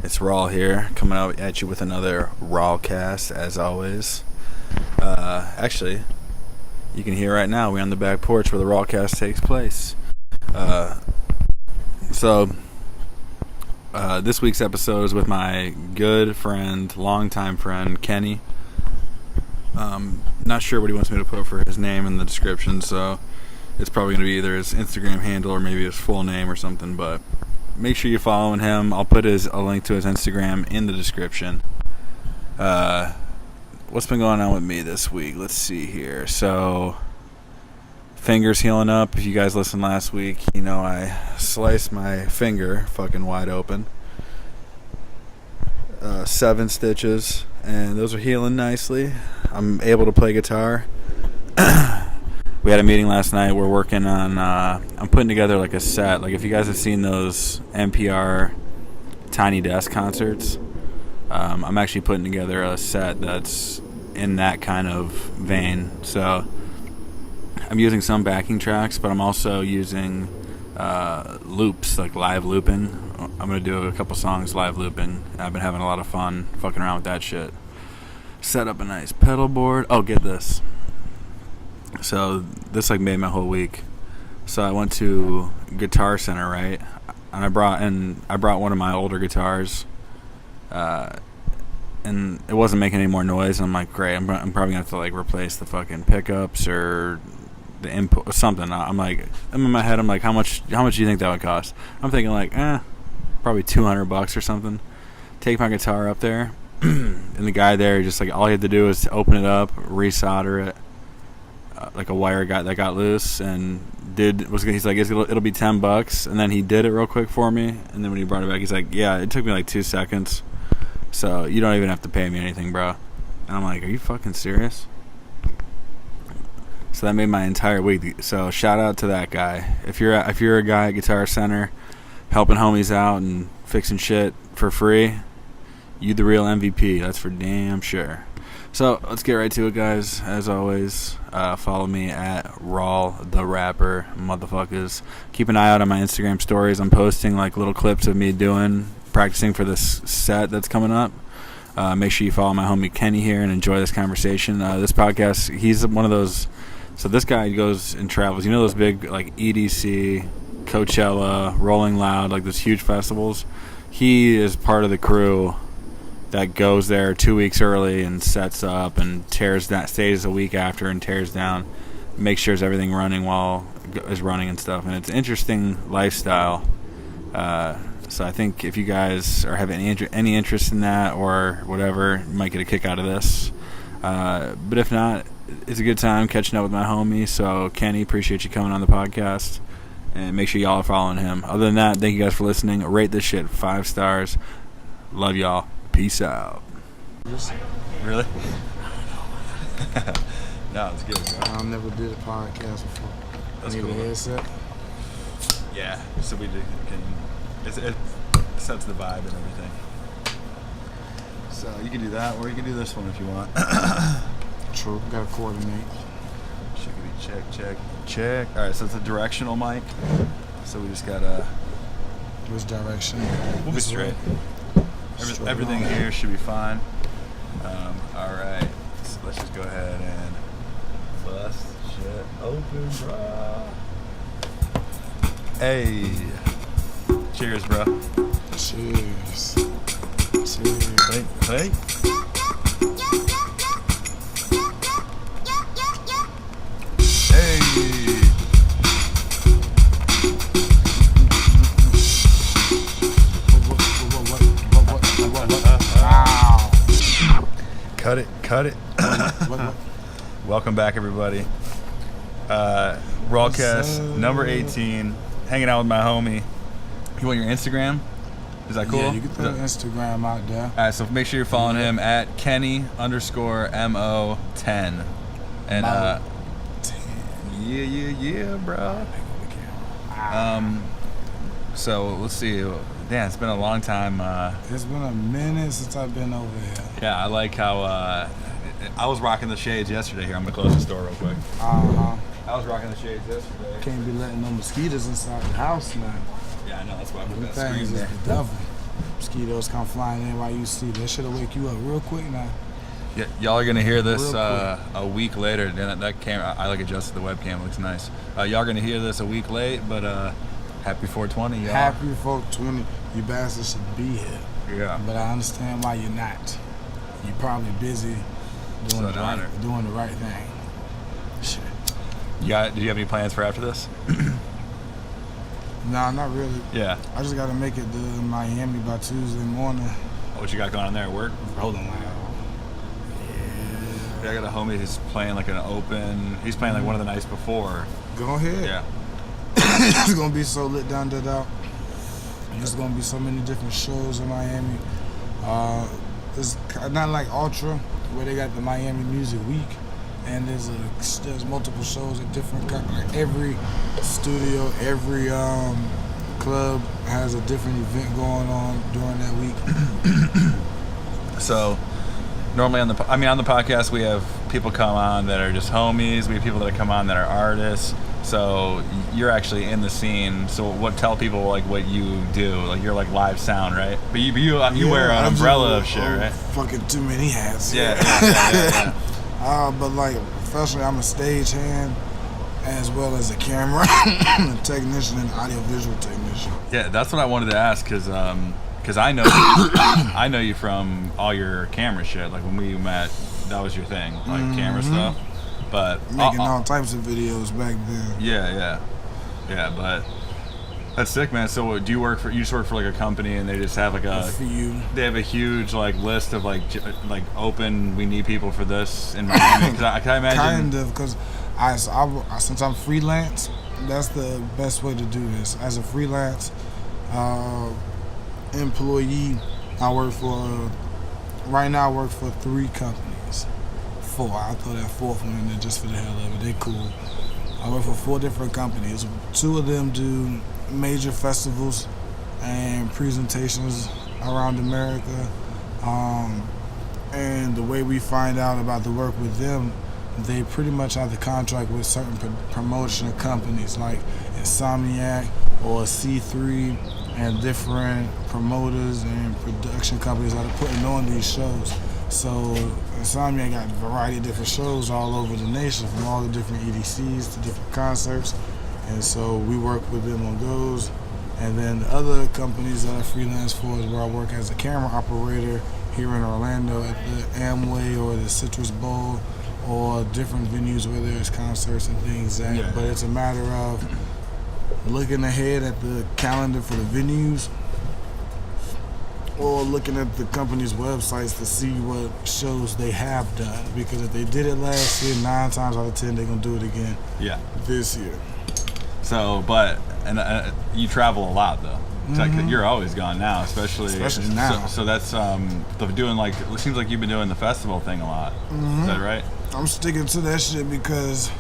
It's Raw here, coming out at you with another Rallcast, as always. Actually, you can hear right now, we're on the back porch where the Rallcast takes place. This week's episode is with my good friend, longtime friend, Kenny. Not sure what he wants me to put for his name in the description, so it's probably going to be either his Instagram handle or maybe his full name or something, but make sure you're following him. I'll put a link to his Instagram in the description. What's been going on with me this week? Let's see here. So, fingers healing up. If you guys listened last week, you know I sliced my finger fucking wide open. 7 stitches, and those are healing nicely. I'm able to play guitar. We had a meeting last night. We're working on, I'm putting together like a set. Like if you guys have seen those NPR Tiny Desk concerts, I'm actually putting together a set that's in that kind of vein. So I'm using some backing tracks, but I'm also using loops, like live looping. I'm going to do a couple songs live looping. I've been having a lot of fun fucking around with that shit. Set up a nice pedal board. Oh, get this. So this like made my whole week. So I went to Guitar Center, right? And I brought one of my older guitars, and it wasn't making any more noise. And I'm like, great, I'm probably gonna have to like replace the fucking pickups or the input or something. I'm in my head. I'm like, how much do you think that would cost? I'm thinking like, probably $200 or something. Take my guitar up there, and the guy there just like all he had to do was open it up, resolder it. Like a wire that got loose, and he's like, it'll be $10, and then he did it real quick for me, and then when he brought it back, he's like, yeah, it took me like 2 seconds, so you don't even have to pay me anything, bro. And I'm like, are you fucking serious? So that made my entire week. So shout out to that guy. If you're a guy at Guitar Center helping homies out and fixing shit for free, you the real MVP. That's for damn sure. So let's get right to it, guys. As always, follow me at Raw the Rapper, motherfuckers. Keep an eye out on my Instagram stories. I'm posting like little clips of me practicing for this set that's coming up. Make sure you follow my homie Kenny here and enjoy this conversation. This podcast, he's one of those. So this guy goes and travels. You know those big like EDC, Coachella, Rolling Loud, like those huge festivals. He is part of the crew that goes there 2 weeks early and sets up and tears down, stays a week after and tears down, makes sure everything running while is running and stuff. And it's an interesting lifestyle. So I think if you guys have any interest in that or whatever, you might get a kick out of this. But if not, it's a good time catching up with my homie. So Kenny, appreciate you coming on the podcast, and make sure y'all are following him. Other than that, thank you guys for listening. Rate this shit 5 stars. Love y'all. Peace out. Really? No, it's good, bro. I never did a podcast before. That's cool. Need a headset? Yeah, so it sets the vibe and everything. So you can do that, or you can do this one if you want. True. Gotta coordinate. Check. All right, so it's a directional mic. So we just gotta. Which direction? We'll be straight. Everything here should be fine. Alright, so let's just go ahead and bust shit open, bro. Hey. Cheers, bro. Cheers. Hey. Cut it. What? Welcome back, everybody. Rallcast number 18. Hanging out with my homie. You want your Instagram? Is that cool? Yeah, you can put Instagram out there. Alright, so make sure you're following him at Kenny_MO10. And yeah, bro. So let's see. Damn, it's been a long time. It's been a minute since I've been over here. Yeah, I like how I was rocking the shades yesterday here. I'm gonna close the door real quick. Uh-huh. I was rocking the shades yesterday. Can't be letting no mosquitoes inside the house, man. Yeah, I know. That's why I put Them that screen things is there. the devil. Mosquitoes come flying in while you sleep. That shit'll wake you up real quick now. Yeah, y'all are gonna hear this Real a week later. That camera, I like adjusted the webcam. Looks nice. Y'all gonna hear this a week late, but happy 420, y'all. Happy 420. You bastards should be here. Yeah. But I understand why you're not. You're probably busy doing the right thing. Shit. Do you have any plans for after this? Nah, not really. Yeah. I just gotta make it to Miami by Tuesday morning. What you got going on there at work? Hold on, Yeah, I got a homie who's playing like an open. He's playing like one of the nights before. Go ahead. Yeah. It's gonna be so lit down there. There's gonna be so many different shows in Miami. It's not like Ultra, where they got the Miami Music Week, and there's multiple shows at different like every studio, every club has a different event going on during that week. So normally on the podcast we have people come on that are just homies. We have people that come on that are artists. So you're actually in the scene. So tell people like what you do. Like you're like live sound, right? But you wear an umbrella of shit, right? Fucking too many hats. Yeah. But like professionally, I'm a stagehand as well as a camera technician and audiovisual technician. Yeah, that's what I wanted to ask because I know you from all your camera shit. Like when we met, that was your thing, like camera stuff. But making all types of videos back then. Yeah. But that's sick, man. So do you just work for like a company and they just have like they have a huge like list of like open, we need people for this in Miami? Because I can imagine. Kind of, because since I'm freelance, that's the best way to do this. As a freelance employee, right now I work for 3 companies. 4. I'll throw that 4th one in there just for the hell of it. They cool. I work for 4 different companies. 2 of them do major festivals and presentations around America. And the way we find out about the work with them, they pretty much have the contract with certain promotion companies like Insomniac or C3 and different promoters and production companies that are putting on these shows. So Insomniac got a variety of different shows all over the nation, from all the different EDCs to different concerts, and so we work with them on those. And then the other companies that I freelance for is where I work as a camera operator here in Orlando at the Amway or the Citrus Bowl or different venues where there's concerts and things at. Yeah. But it's a matter of looking ahead at the calendar for the venues or looking at the company's websites to see what shows they have done. Because if they did it last year, 9 times out of 10 they're gonna do it again. Yeah. This year. So, you travel a lot though. Like you're always gone now, especially now. So that's doing like it seems like you've been doing the festival thing a lot. Is that right? I'm sticking to that shit because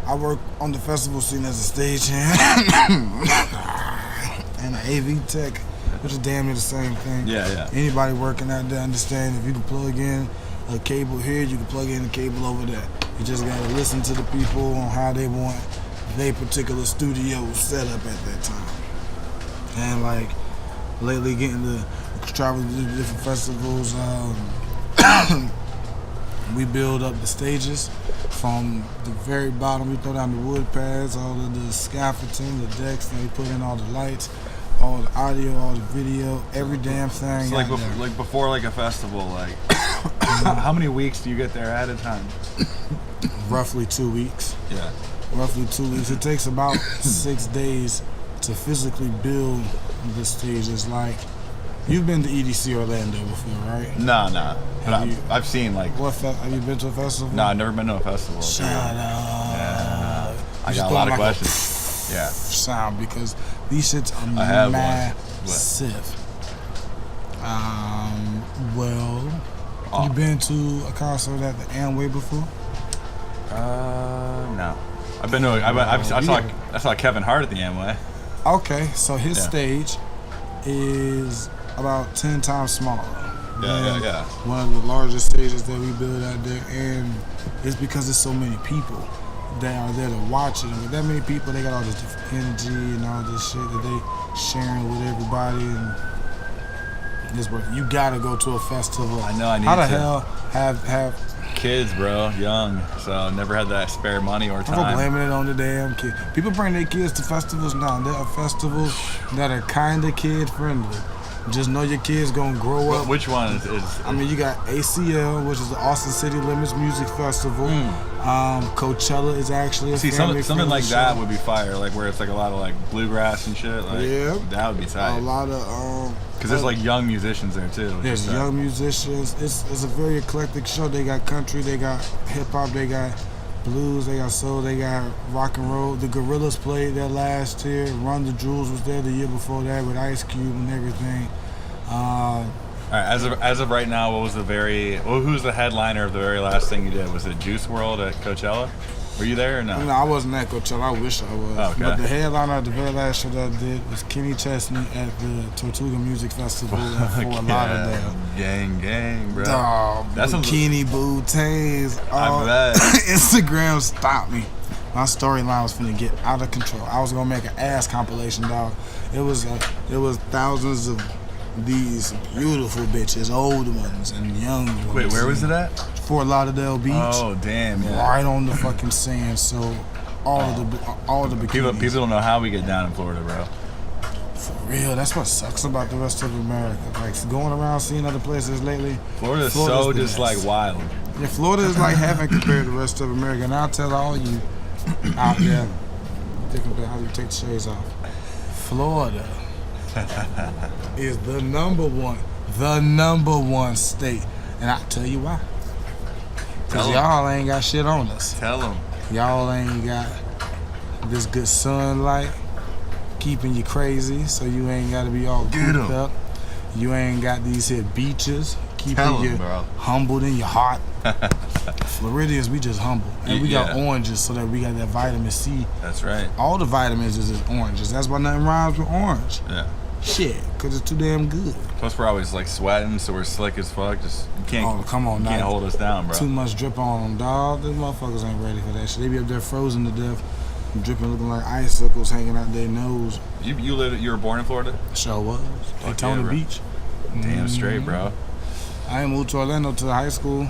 I work on the festival scene as a stagehand and an AV tech, which is damn near the same thing. Yeah. Anybody working out there understand if you can plug in a cable here, you can plug in a cable over there. You just gotta listen to the people on how they want their particular studio set up at that time. And like lately getting to travel to different festivals, we build up the stages from the very bottom. We throw down the wood pads, all of the scaffolding, the decks, and we put in all the lights, all the audio, all the video, every damn thing. So like before like a festival, like how many weeks do you get there at a time? Roughly 2 weeks. Yeah. Roughly 2 weeks. It takes about 6 days to physically build the stages. Like, you've been to EDC Orlando before, right? No. But I've seen like. Have you been to a festival? No, I've never been to a festival. Shut up. Yeah. I got a lot of questions. Yeah. Sound, because these shits are massive. You been to a concert at the Amway before? No. I've been to. I saw Kevin Hart at the Amway. Okay, so his stage is about 10 times smaller. Yeah. One of the largest stages that we build out there, and it's because there's so many people that are there to watch it. And with that many people, they got all this different energy and all this shit that they sharing with everybody. And this birthday. You gotta go to a festival. I know I need to. How the hell have Kids, bro, young, so never had that spare money or time. I'm blaming it on the damn kid. People bring their kids to festivals now. There are festivals that are kind of kid friendly. Just know your kids gonna grow up. Which one is I mean, you got ACL, which is the Austin City Limits Music Festival. Coachella is actually a something like that would be fire, like where it's like a lot of like bluegrass and shit. Like, yeah, that would be tight. A lot of because there's like young musicians there too. There's young musicians. It's a very eclectic show. They got country, they got hip hop, they got blues, they got soul, they got rock and roll. The Gorillas played there last year. Run the Jewels was there the year before that with Ice Cube and everything. All right, as of right now, who's the headliner of the very last thing you did? Was it Juice WRLD at Coachella? Were you there or no? No, I wasn't at Coachella. I wish I was. Oh, okay. But the headliner of the very last show that I did was Kenny Chesney at the Tortuga Music Festival in Fort Lauderdale. Gang, bro. That's Kenny Bouteilles. I bet. Instagram stopped me. My storyline was finna get out of control. I was gonna make an ass compilation, dog. It was thousands of these beautiful bitches, old ones and young ones. Wait, where was it at? Fort Lauderdale Beach. Oh, damn, yeah. Right on the fucking sand. So all the bikinis. People don't know how we get down in Florida, bro. For real, that's what sucks about the rest of America. Like going around seeing other places lately. Florida's so just like wild. Yeah, Florida is like heaven compared to the rest of America. And I'll tell all you out there, how do you take the shades off? Florida is the number one state, and I'll tell you why. Cause y'all ain't got shit on us. Tell them. Y'all ain't got this good sunlight keeping you crazy, so you ain't got to be all cooped up. You ain't got these here beaches keeping you humbled in your heart. Floridians, we just humble, and we got oranges, so that we got that vitamin C. That's right. All the vitamins is oranges. That's why nothing rhymes with orange. Yeah. Shit, cause it's too damn good. Plus, we're always like sweating, so we're slick as fuck. Just you can't. Oh, come on, you can't hold us down, bro. Too much drip on them, dog. These motherfuckers ain't ready for that shit. They be up there frozen to death, dripping, looking like icicles hanging out their nose. You were born in Florida? Sure was. Daytona Beach. Damn straight, bro. I ain't moved to Orlando to high school.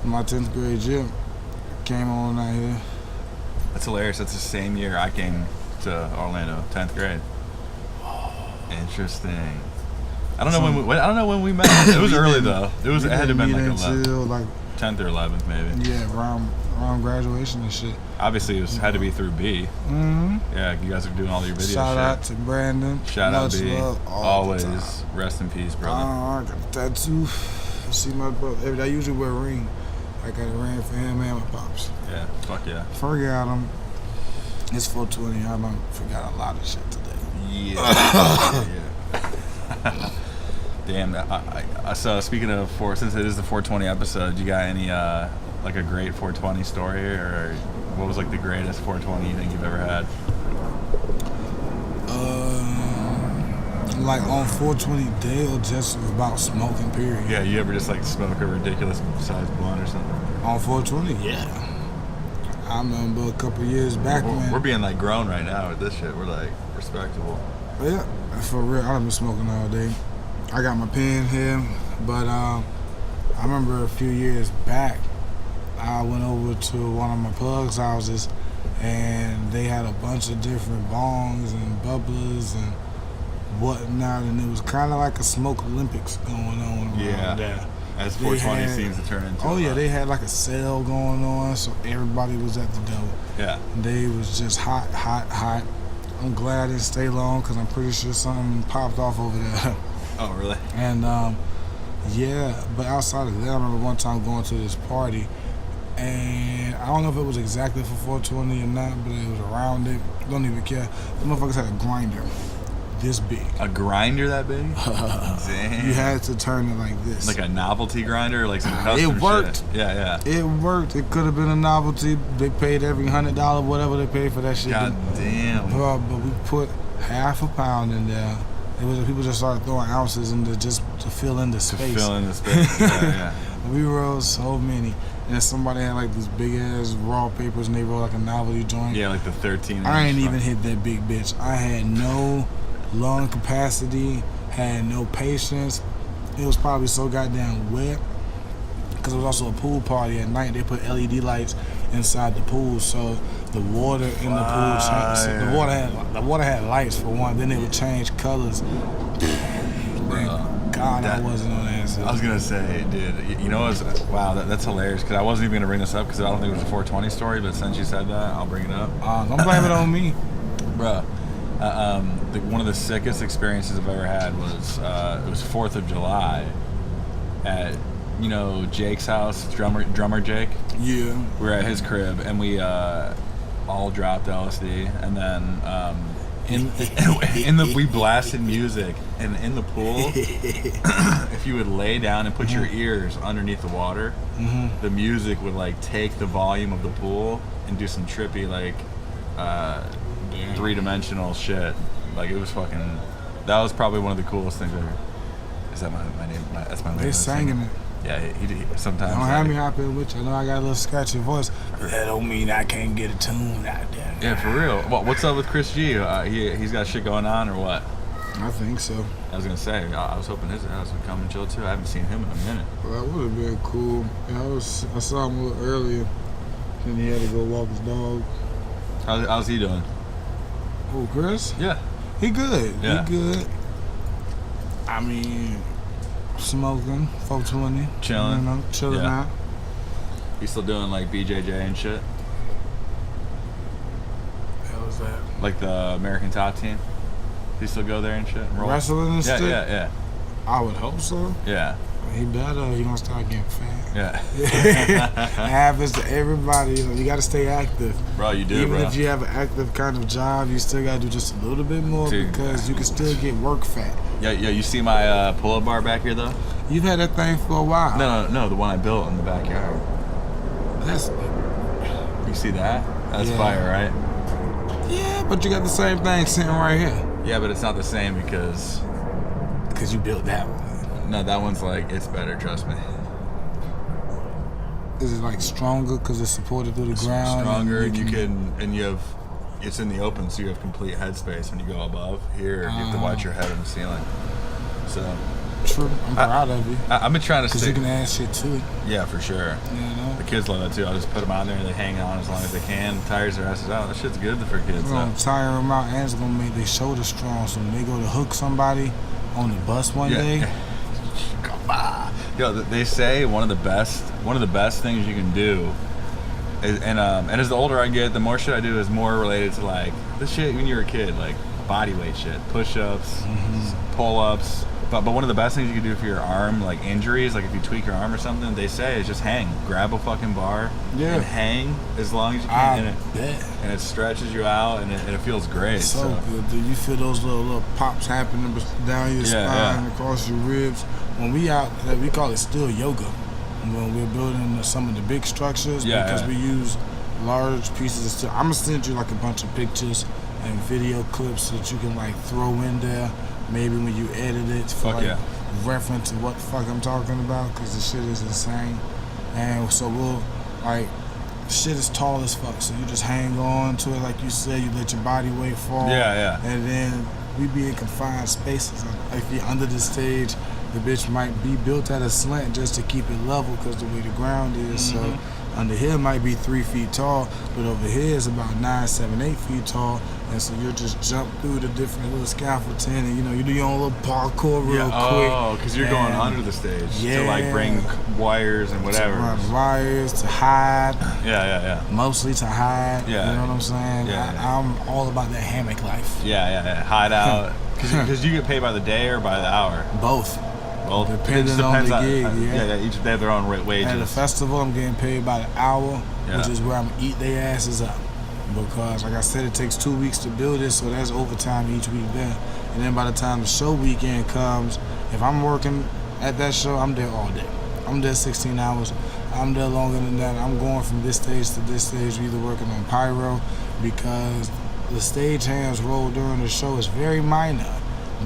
In my 10th grade year, came on out here. That's hilarious. That's the same year I came to Orlando, 10th grade. Interesting. I don't know when we met. It was early though. It had to have been like 11th, 10th or 11th maybe. Yeah, around graduation and shit. Obviously, it had to be through B. Mm-hmm. Yeah, you guys are doing all your videos. Shout out to Brandon. Shout out B. Always. Rest in peace, brother. I got a tattoo. See my brother. I usually wear a ring. I got a ring for him and my pops. Yeah, fuck yeah. Forgot him. It's 420. I done forgot a lot of shit today. Yeah. Damn. So speaking of since it is the 420 episode, you got any like a great 420 story, or what was like the greatest 420 you think you've ever had? Like on 420 day or just about smoking period? Yeah, you ever just like smoke a ridiculous sized blunt or something? On 420, yeah. I remember a couple years back when we're being like grown right now with this shit. We're like respectable. Yeah, for real. I've been smoking all day. I got my pen here, but I remember a few years back, I went over to one of my plugs houses, and they had a bunch of different bongs and bubblers and whatnot, and it was kind of like a smoke Olympics going on around there. As 420 seems to turn into. Oh yeah, they had like a sale going on, so everybody was at the door. Yeah. They was just hot. I'm glad I didn't stay long because I'm pretty sure something popped off over there. Oh really? And yeah, but outside of that, I remember one time going to this party, and I don't know if it was exactly for 420 or not, but it was around it. Don't even care. The motherfuckers had a grinder this big. A grinder that big? Damn. You had to turn it like this. Like a novelty grinder, like some custom It worked. Shit. Yeah. It worked. It could have been a novelty. They paid every $100, whatever they paid for that shit. God damn. But we put half a pound in there. It was people just started throwing ounces in there just to fill in the space. Yeah. We rolled so many. And somebody had like these big ass raw papers and they rolled like a novelty joint. Yeah, like the 13. I ain't even hit that big bitch. I had no lung capacity, had no patience. it was probably so goddamn wet. Because it was also a pool party at night. They put LED lights inside the pool, so the water in the pool changed. So the water had lights for one. Then it would change colors. God, I wasn't on that. I was gonna say, dude, you know, wow, that's hilarious. Because I wasn't even gonna bring this up because I don't think it was a 420 story. But since you said that, I'll bring it up. Don't blame it on me, bro. One of the sickest experiences I've ever had was it was 4th of July at Jake's house, drummer Jake. Yeah. We were at his crib and we all dropped LSD and then we blasted music and in the pool. If you would lay down and put your ears underneath the water, the music would like take the volume of the pool and do some trippy like 3-dimensional shit. Like it was fucking. That was probably one of the coolest things ever. Is that my name? That's my name. They singing it. Yeah, he sometimes. Don't have me hop in with you. I know I got a little scratchy voice. That don't mean I can't get a tune out there. Yeah, for real. What's up with Chris G? He's got shit going on or what? I think so. I was gonna say, I was hoping his ass would come and chill too. I haven't seen him in a minute. Well, that would have been cool. Yeah, I saw him a little earlier, and he had to go walk his dog. How's he doing? Oh, Chris? Yeah. He good. Yeah. He good. I mean, smoking, 420. Chilling. Chilling out. He still doing like BJJ and shit? Hell was that? Like the American Top Team? He still go there and shit? And roll? Wrestling and shit? Yeah. I would hope so. Yeah. He better. He gonna start getting fat. Yeah. It happens to everybody. You got to stay active. Bro, you do, Even bro. if you have an active kind of job, you still got to do just a little bit more because you can still get work fat. Yeah. You see my pull-up bar back here, though? You've had that thing for a while. No, the one I built in the backyard. That's. You see that? That's fire, right? Yeah, but you got the same thing sitting right here. Yeah, but it's not the same because you built that one. No, that one's like, it's better, trust me. Is it like stronger because it's supported through the ground? Stronger, and it's in the open, so you have complete headspace when you go above. Here, you have to watch your head on the ceiling. So. True, I'm proud of you. I've been trying to because you can add shit to it. Yeah, for sure. The kids love that too. I'll just put them on there and they hang on as long as they can. Tires their asses out. That shit's good for kids. It's gonna tire them out and it's gonna make their shoulders strong. So when they go to hook somebody on the bus one day. Yo, they say one of the best things you can do is, and as the older I get, the more shit I do is more related to like the shit when you were a kid, like body weight shit, push-ups, pull-ups. But one of the best things you can do for your arm, like injuries, like if you tweak your arm or something, they say is just hang. Grab a fucking bar and hang as long as you can. And it stretches you out and it feels great. So good, dude. You feel those little pops happening down your spine, across your ribs. When we out, we call it still yoga. When we're building some of the big structures, because we use large pieces of steel. I'm gonna send you like a bunch of pictures and video clips that you can like throw in there. Maybe when you edit it for reference to what the fuck I'm talking about, because the shit is insane. And so we'll like, shit is tall as fuck. So you just hang on to it like you said. You let your body weight fall. And then we be in confined spaces. If you're under the stage, the bitch might be built at a slant just to keep it level because the way the ground is. So under here might be 3 feet tall, but over here is about 9, 7, 8 feet tall. And so you just jump through the different little scaffolding and you do your own little parkour real quick. Oh, because you're going under the stage to like bring wires and whatever. To run wires, to hide. Mostly to hide. Yeah. You know what I'm saying? I'm all about that hammock life. Hide out. Because you get paid by the day or by the hour? Both. Well, depending on the gig, each they have their own wages. At the festival, I'm getting paid by the hour, which is where I'm eat their asses up. Because, like I said, it takes 2 weeks to build it, so that's overtime each week there. And then by the time the show weekend comes, if I'm working at that show, I'm there all day. I'm there 16 hours. I'm there longer than that. I'm going from this stage to this stage, either working on pyro, because the stage hands roll during the show is very minor,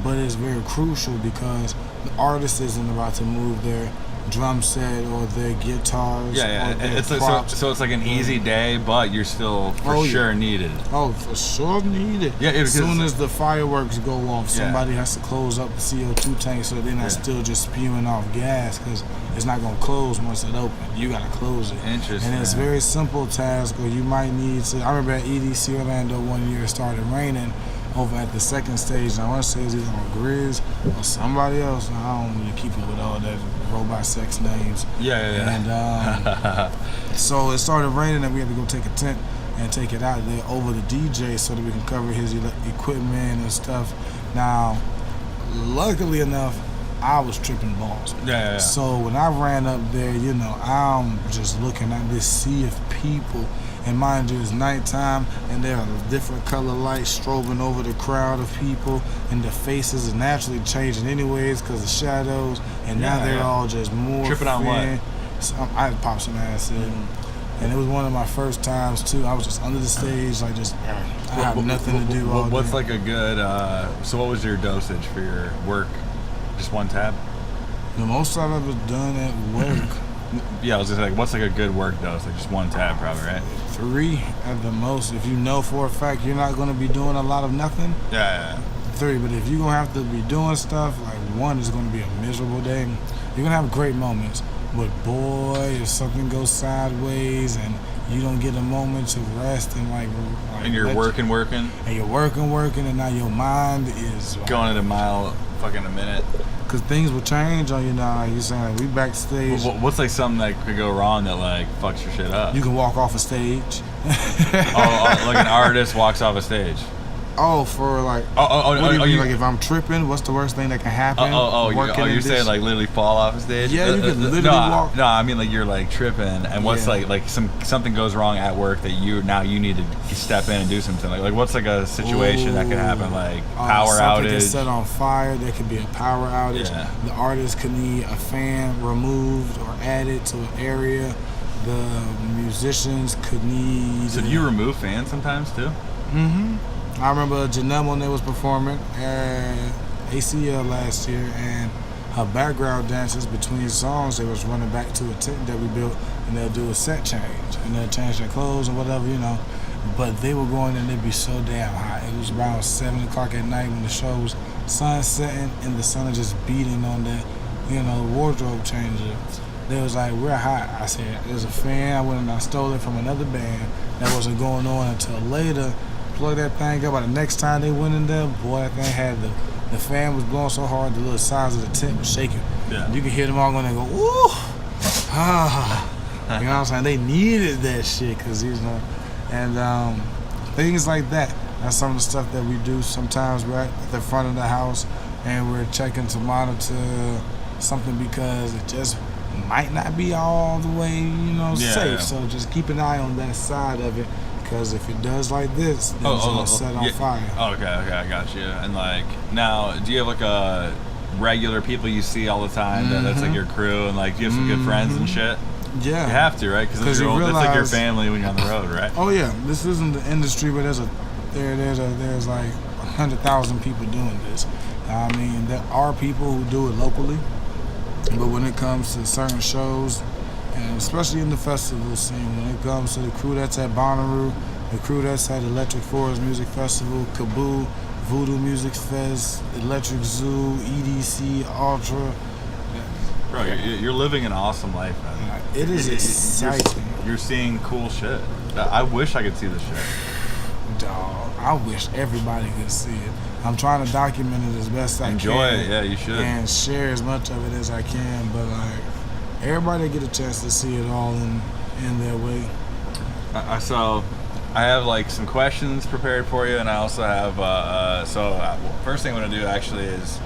but it's very crucial because the artist isn't about to move their drum set or their guitars. Yeah, or their it's like, props. so it's like an easy day, but you're still for sure needed. Oh, for sure needed. Yeah, as soon as the fireworks go off, somebody has to close up the CO2 tank so they're not still just spewing off gas, because it's not gonna close once it opens. You gotta close it. Interesting. And it's a very simple task, or you might need to. I remember at EDC Orlando one year it started raining over at the second stage, and I want to say it was either on Grizz or somebody else. I don't really keep up with all that robot sex names. Yeah. And so it started raining, and we had to go take a tent and take it out there over the DJ so that we can cover his equipment and stuff. Now, luckily enough, I was tripping balls. Yeah. So when I ran up there, I'm just looking at this sea of people. And mind you, it's nighttime, and there are different color lights strobing over the crowd of people, and the faces are naturally changing anyways because of shadows, and now they're all just more tripping on what? So I had to pop some acid, and it was one of my first times too. I was just under the stage, like just I have nothing to do all day. What's like a good? So what was your dosage for your work? Just one tab? The most I've ever done at work. Yeah, I was just like, what's like a good work dose? Like just one tab, probably, right? 3 at the most. If you know for a fact you're not going to be doing a lot of nothing, Yeah. 3. But if you're going to have to be doing stuff, like 1 is going to be a miserable day. You're going to have great moments, but boy, if something goes sideways and you don't get a moment to rest and and you're working, and you're working, and now your mind is going at a mile fucking a minute. Because things will change on you now. Like you're saying, like, we backstage. What's like something that could go wrong that like fucks your shit up? You can walk off a stage. Like an artist walks off a stage. For like. What do you mean? Like if I'm tripping, what's the worst thing that can happen? You're saying like literally fall off a stage? Yeah, you can literally walk. No, I mean like you're like tripping, and what's like something goes wrong at work that you need to step in and do something. Like what's like a situation that could happen, like power outage? Something gets set on fire. There could be a power outage. Yeah. The artist could need a fan removed or added to an area. The musicians could need. So do you remove fans sometimes too? Mm-hmm. I remember Janelle when they was performing at ACL last year, and her background dancers between songs, they was running back to a tent that we built, and they'll do a set change, and they'll change their clothes or whatever, But they were going and it'd be so damn hot. It was around 7 o'clock at night when the show was sun setting and the sun is just beating on that, wardrobe changer. They was like, we're hot. I said, there's a fan. I went and I stole it from another band that wasn't going on until later. Plug that thing up. By the next time they went in there, boy, that thing had the fan was blowing so hard the little sides of the tent was shaking. Yeah. You could hear them all going and go, ooh, ah. You know what I'm saying? They needed that shit because and things like that. That's some of the stuff that we do sometimes right at the front of the house, and we're checking to monitor something because it just might not be all the way, safe. So just keep an eye on that side of it. Because if it does like this, then it's going to set on fire. Okay, I got you. And like, now, do you have like a regular people you see all the time that's like your crew, and like, do you have some good friends and shit? Yeah. You have to, right? Because it's like your family when you're on the road, right? Oh yeah, this isn't the industry, but there's like 100,000 people doing this. I mean, there are people who do it locally, but when it comes to certain shows, and especially in the festival scene, when it comes to the crew that's at Bonnaroo, the crew that's at Electric Forest Music Festival, Kaboo, Voodoo Music Fest, Electric Zoo, EDC, Ultra. Bro, you're living an awesome life, man. It is exciting. You're seeing cool shit. I wish I could see this shit. Dog, I wish everybody could see it. I'm trying to document it as best I can. Enjoy it, yeah, you should. And share as much of it as I can, but like, everybody get a chance to see it all in their way. So I have like some questions prepared for you, and I also have first thing I'm gonna do actually is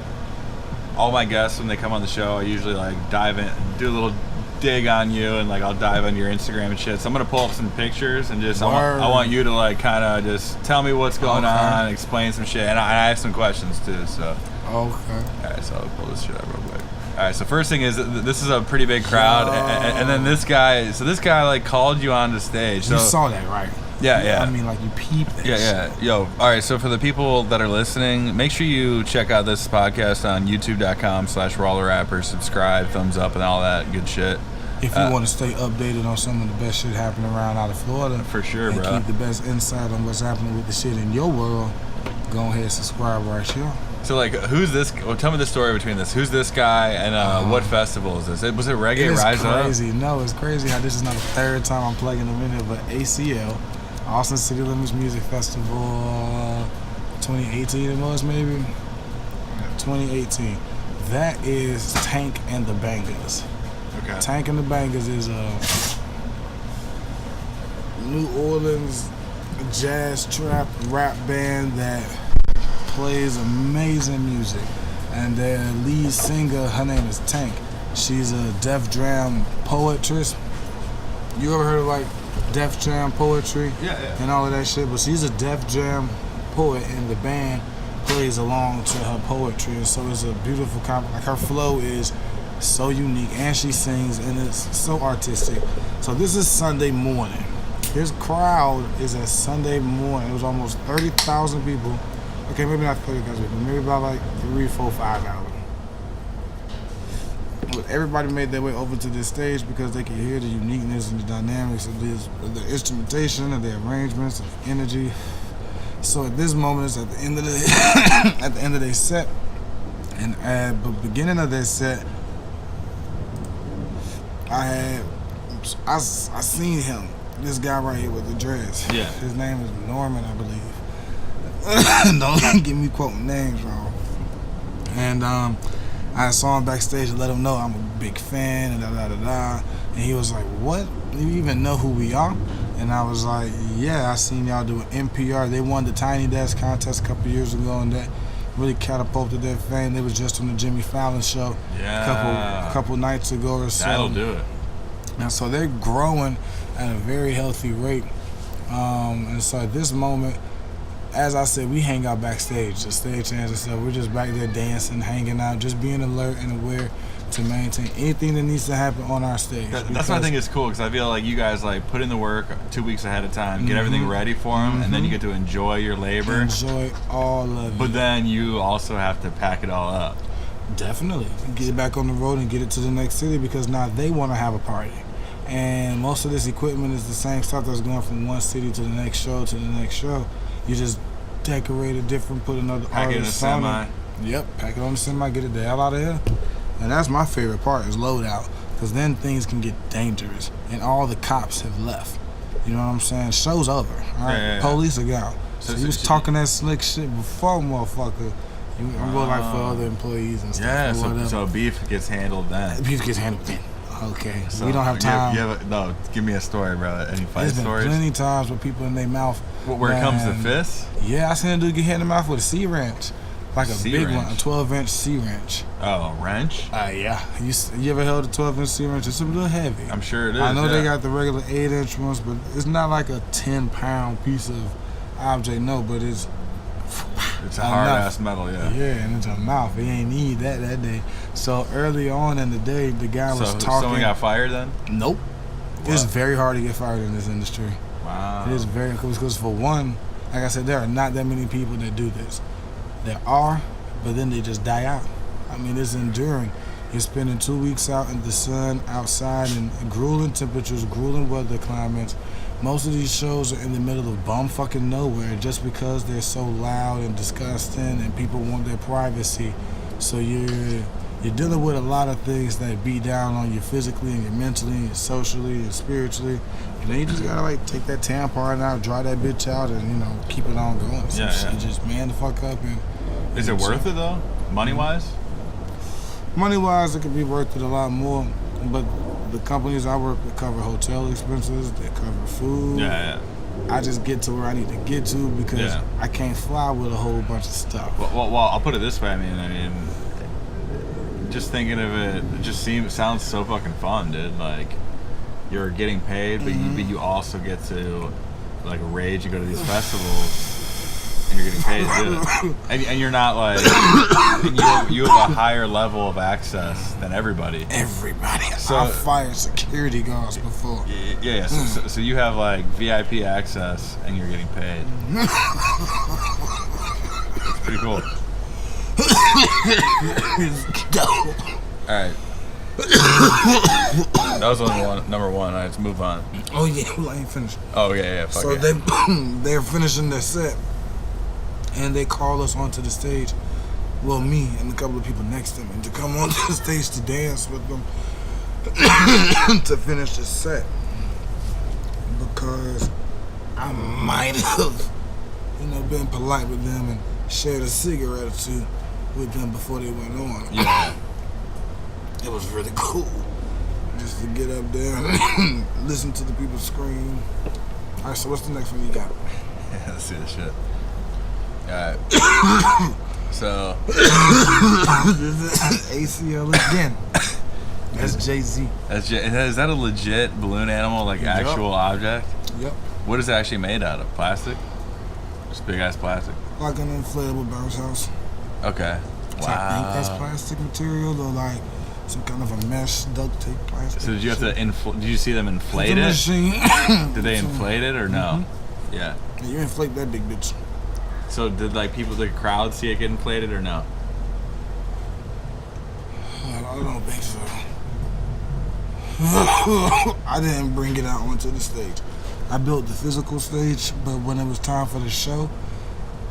all my guests when they come on the show, I usually like dive in, do a little dig on you, and like I'll dive on your Instagram and shit. So I'm gonna pull up some pictures and just I want you to like kind of just tell me what's going on, explain some shit, and I have some questions too. So okay. All right, so I'll pull this shit up real quick. All right, so first thing is this is a pretty big crowd, and then this guy like called you on the stage. So you saw that, right? Yeah. I mean, like, you peep that shit. Yo, all right, so for the people that are listening, make sure you check out this podcast on youtube.com/RallRapper. Subscribe, thumbs up, and all that good shit. If you want to stay updated on some of the best shit happening around out of Florida. For sure, and bro. keep the best insight on what's happening with the shit in your world, go ahead and subscribe right here. So, like, who's this? Well, tell me the story between this. Who's this guy, and what festival is this? Was it Reggae Rise Up? It's crazy. No, it's crazy how this is not the third time I'm plugging them in here, but ACL, Austin City Limits Music Festival, 2018 it was, maybe? 2018. That is Tank and the Bangers. Okay. Tank and the Bangers is a New Orleans jazz trap rap band that plays amazing music, and their lead singer, her name is Tank. She's a Def Jam poetress. You ever heard of like Def Jam poetry? Yeah. And all of that shit, but she's a Def Jam poet, and the band plays along to her poetry, and so it's a beautiful like her flow is so unique, and she sings, and it's so artistic. So this is Sunday morning. This crowd is at Sunday morning. It was almost 30,000 people. Okay, maybe not 30,000 people. Maybe about like 3, 4, 5 hours. But everybody made their way over to this stage because they could hear the uniqueness and the dynamics of this, of the instrumentation, of the arrangements, of the energy. So at this moment, it's at the end of the at the end of their set, and at the beginning of their set, I seen him. This guy right here with the dreads. Yeah. His name is Norman, I believe. Don't get me quoting names wrong. And I saw him backstage and let him know I'm a big fan and da. And he was like, "What? You even know who we are?" And I was like, "Yeah, I seen y'all do an NPR. They won the Tiny Desk contest a couple years ago, and that really catapulted their fame. They was just on the Jimmy Fallon show a couple nights ago or so. That'll do it. And so they're growing at a very healthy rate. And so at this moment, as I said, we hang out backstage, the stagehands and stuff. We're just back there dancing, hanging out, just being alert and aware to maintain anything that needs to happen on our stage. That's what I think is cool, because I feel like you guys like put in the work 2 weeks ahead of time, get everything ready for them, and then you get to enjoy your labor. Enjoy all of it. But then you also have to pack it all up. Definitely. Get it back on the road and get it to the next city, because now they want to have a party. And most of this equipment is the same stuff that's going from one city to the next show to the next show. You just decorate it different, put another artist on it. Yep, pack it on the semi, get it the hell out of here. And that's my favorite part, is loadout, because then things can get dangerous and all the cops have left. You know what I'm saying? Show's over. All right, Yeah. Police are gone. So he was talking that slick shit before, motherfucker. I'm going like for other employees and stuff. Yeah, so beef gets handled then. Beef gets handled then. Okay, So we don't have time. No, give me a story, bro. Any fight There's been stories? plenty times with people in their mouth. Where it comes to fists? Yeah, I seen a dude get hit in the mouth with a C-wrench. Like a big one, a C-wrench? 12-inch C-wrench. Oh, a wrench? Yeah. You ever held a 12-inch C-wrench? It's a little heavy. I'm sure it is. I know they got the regular 8-inch ones, but it's not like a 10-pound piece of object, no, but it's a hard-ass metal, yeah. Yeah, and it's a mouth. He ain't need that day. So early on in the day, the guy was talking. Someone got fired then? Nope. It's very hard to get fired in this industry. Wow. It is very cool, because for one, like I said, there are not that many people that do this. There are, but then they just die out. I mean, it's enduring. You're spending 2 weeks out in the sun, outside, in grueling temperatures, grueling weather climates. Most of these shows are in the middle of bumfucking nowhere, just because they're so loud and disgusting and people want their privacy. So you're dealing with a lot of things that beat down on you physically and you mentally and socially and spiritually. And then you just gotta like take that tampon out, dry that bitch out, and keep it on going. So Yeah. just man the fuck up. And Is it worth it though? Money-wise? Money-wise, it could be worth it a lot more. But the companies I work with cover hotel expenses, they cover food. Yeah. I just get to where I need to get to, because I can't fly with a whole bunch of stuff. Well, I'll put it this way. I mean, just thinking of it just sounds so fucking fun, dude. Like, you're getting paid, but you also get to like rage and go to these festivals. and you're getting paid to do it. And you're not like, and you have a higher level of access than everybody. Everybody. So, I've fired security guards before. Yeah. So you have like VIP access, and you're getting paid. It's pretty cool. All right. That was number one. All right, let's move on. Oh yeah, well, I ain't finished. Oh yeah. Fuck So yeah. they're finishing their set, and they call us onto the stage. Well, me and a couple of people next to me to come onto the stage to dance with them to finish the set, because I might have, been polite with them and shared a cigarette or two with them before they went on. Yeah. It was really cool just to get up there and listen to the people scream. All right, so what's the next one you got? Yeah, let's see this shit. Alright. So. ACL again. That's Jay-Z. Is that a legit balloon animal, like actual object? Yep. What is it actually made out of? Plastic? Just big ass plastic? Like an inflatable bounce house. Okay. Wow. So I think that's plastic material or like some kind of a mesh duct tape plastic. So did you have to did you see them inflate the it? machine. Did they inflate it or no? Mm-hmm. Yeah. You inflate that big bitch. So did like people, the crowd see it get inflated or no? I don't think so. I didn't bring it out onto the stage. I built the physical stage, but when it was time for the show,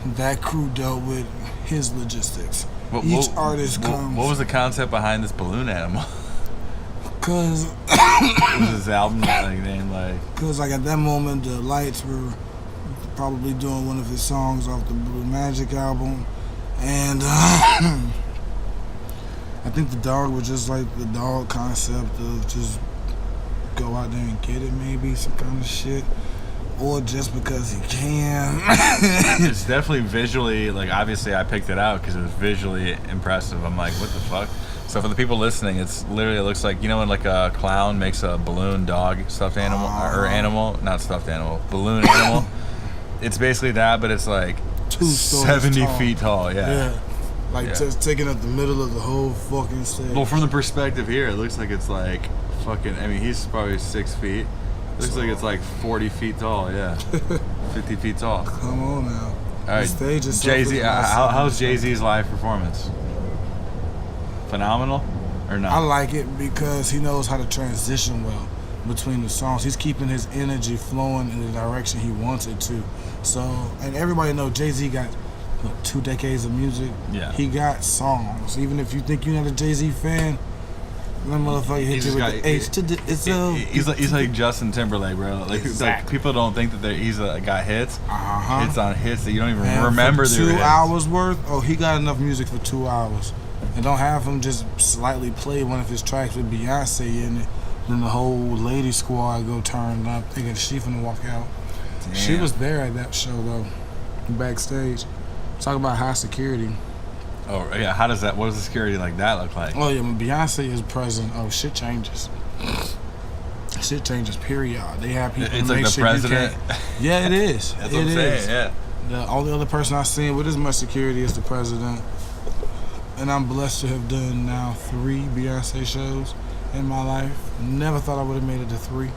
that crew dealt with his logistics. Each artist comes. What was the concept behind this balloon animal? Cause what was his album name like? Cause like at that moment the Lights were probably doing one of his songs off the Blue Magic album, and I think the dog was just like the dog concept of just go out there and get it, maybe some kind of shit, or just because he can. It's definitely visually, like, obviously I picked it out because it was visually impressive. I'm like, what the fuck? So for the people listening, it's literally, it looks like, when like a clown makes a balloon dog stuffed animal, or animal, not stuffed animal, balloon animal. It's basically that, but it's like 70 feet tall. Yeah. Like just taking up the middle of the whole fucking stage. Well, from the perspective here, it looks like it's like fucking, he's probably 6 feet. Looks like it's like 40 feet tall, yeah. 50 feet tall. Come on now. All right, Jay-Z, how's Jay-Z's live performance? Phenomenal or not? I like it because he knows how to transition well between the songs. He's keeping his energy flowing in the direction he wants it to. So, and everybody knows Jay-Z got 2 decades of music. Yeah. He got songs. Even if you think you're not a Jay-Z fan, that motherfucker hit you with the H to the he's like Justin Timberlake, bro. Like, like people don't think that he's got hits. Hits on hits that you don't even remember. For 2 hours worth. Oh, he got enough music for 2 hours. And don't have him just slightly play one of his tracks with Beyonce in it. Then the whole lady squad go turn up thinking she finna walk out. Damn. She was there at that show though, backstage. Talk about high security. Oh yeah, what does the security like that look like? Oh yeah, when Beyonce is present, shit changes. Shit changes, period. They have people it's to like make the sure president. Yeah, it is. That's what I'm saying, yeah. The only other person I've seen with as much security is the president. And I'm blessed to have done now 3 Beyonce shows in my life. Never thought I would have made it to 3.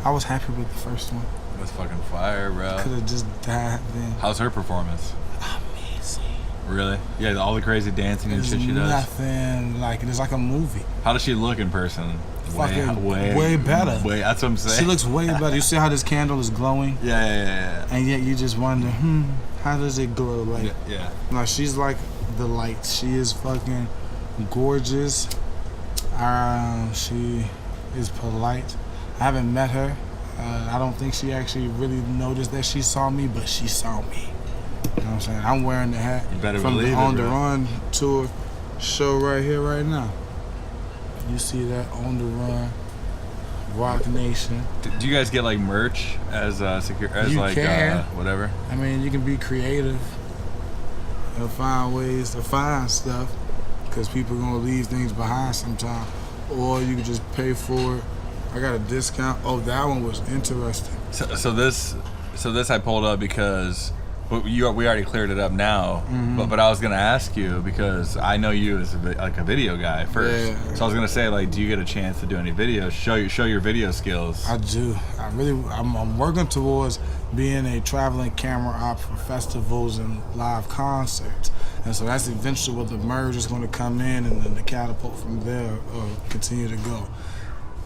I was happy with the first one. That's fucking fire, bro. Could have just died then. How's her performance? Amazing. Really? Yeah, all the crazy dancing and shit she does? Nothing like it. It's like a movie. How does she look in person? Way better. That's what I'm saying. She looks way better. You see how this candle is glowing? Yeah. And yet you just wonder, how does it glow? Like, yeah. No, she's like the light. She is fucking gorgeous. She is polite. I haven't met her. I don't think she actually really noticed that she saw me, but she saw me. You know what I'm saying? I'm wearing the hat from the On the Run tour show right here, right now. You see that On the Run, Rock Nation. Do you guys get like merch as whatever? I mean, you can be creative and find ways to find stuff because people are gonna leave things behind sometime, or you can just pay for it. I got a discount. Oh, that one was interesting. So this I pulled up because Well, we already cleared it up now, but I was gonna ask you because I know you as a video guy first. Yeah. So I was gonna say, like, do you get a chance to do any videos? Show your video skills. I do. I'm working towards being a traveling camera op for festivals and live concerts, and so that's eventually where the merge is going to come in, and then the catapult from there continue to go.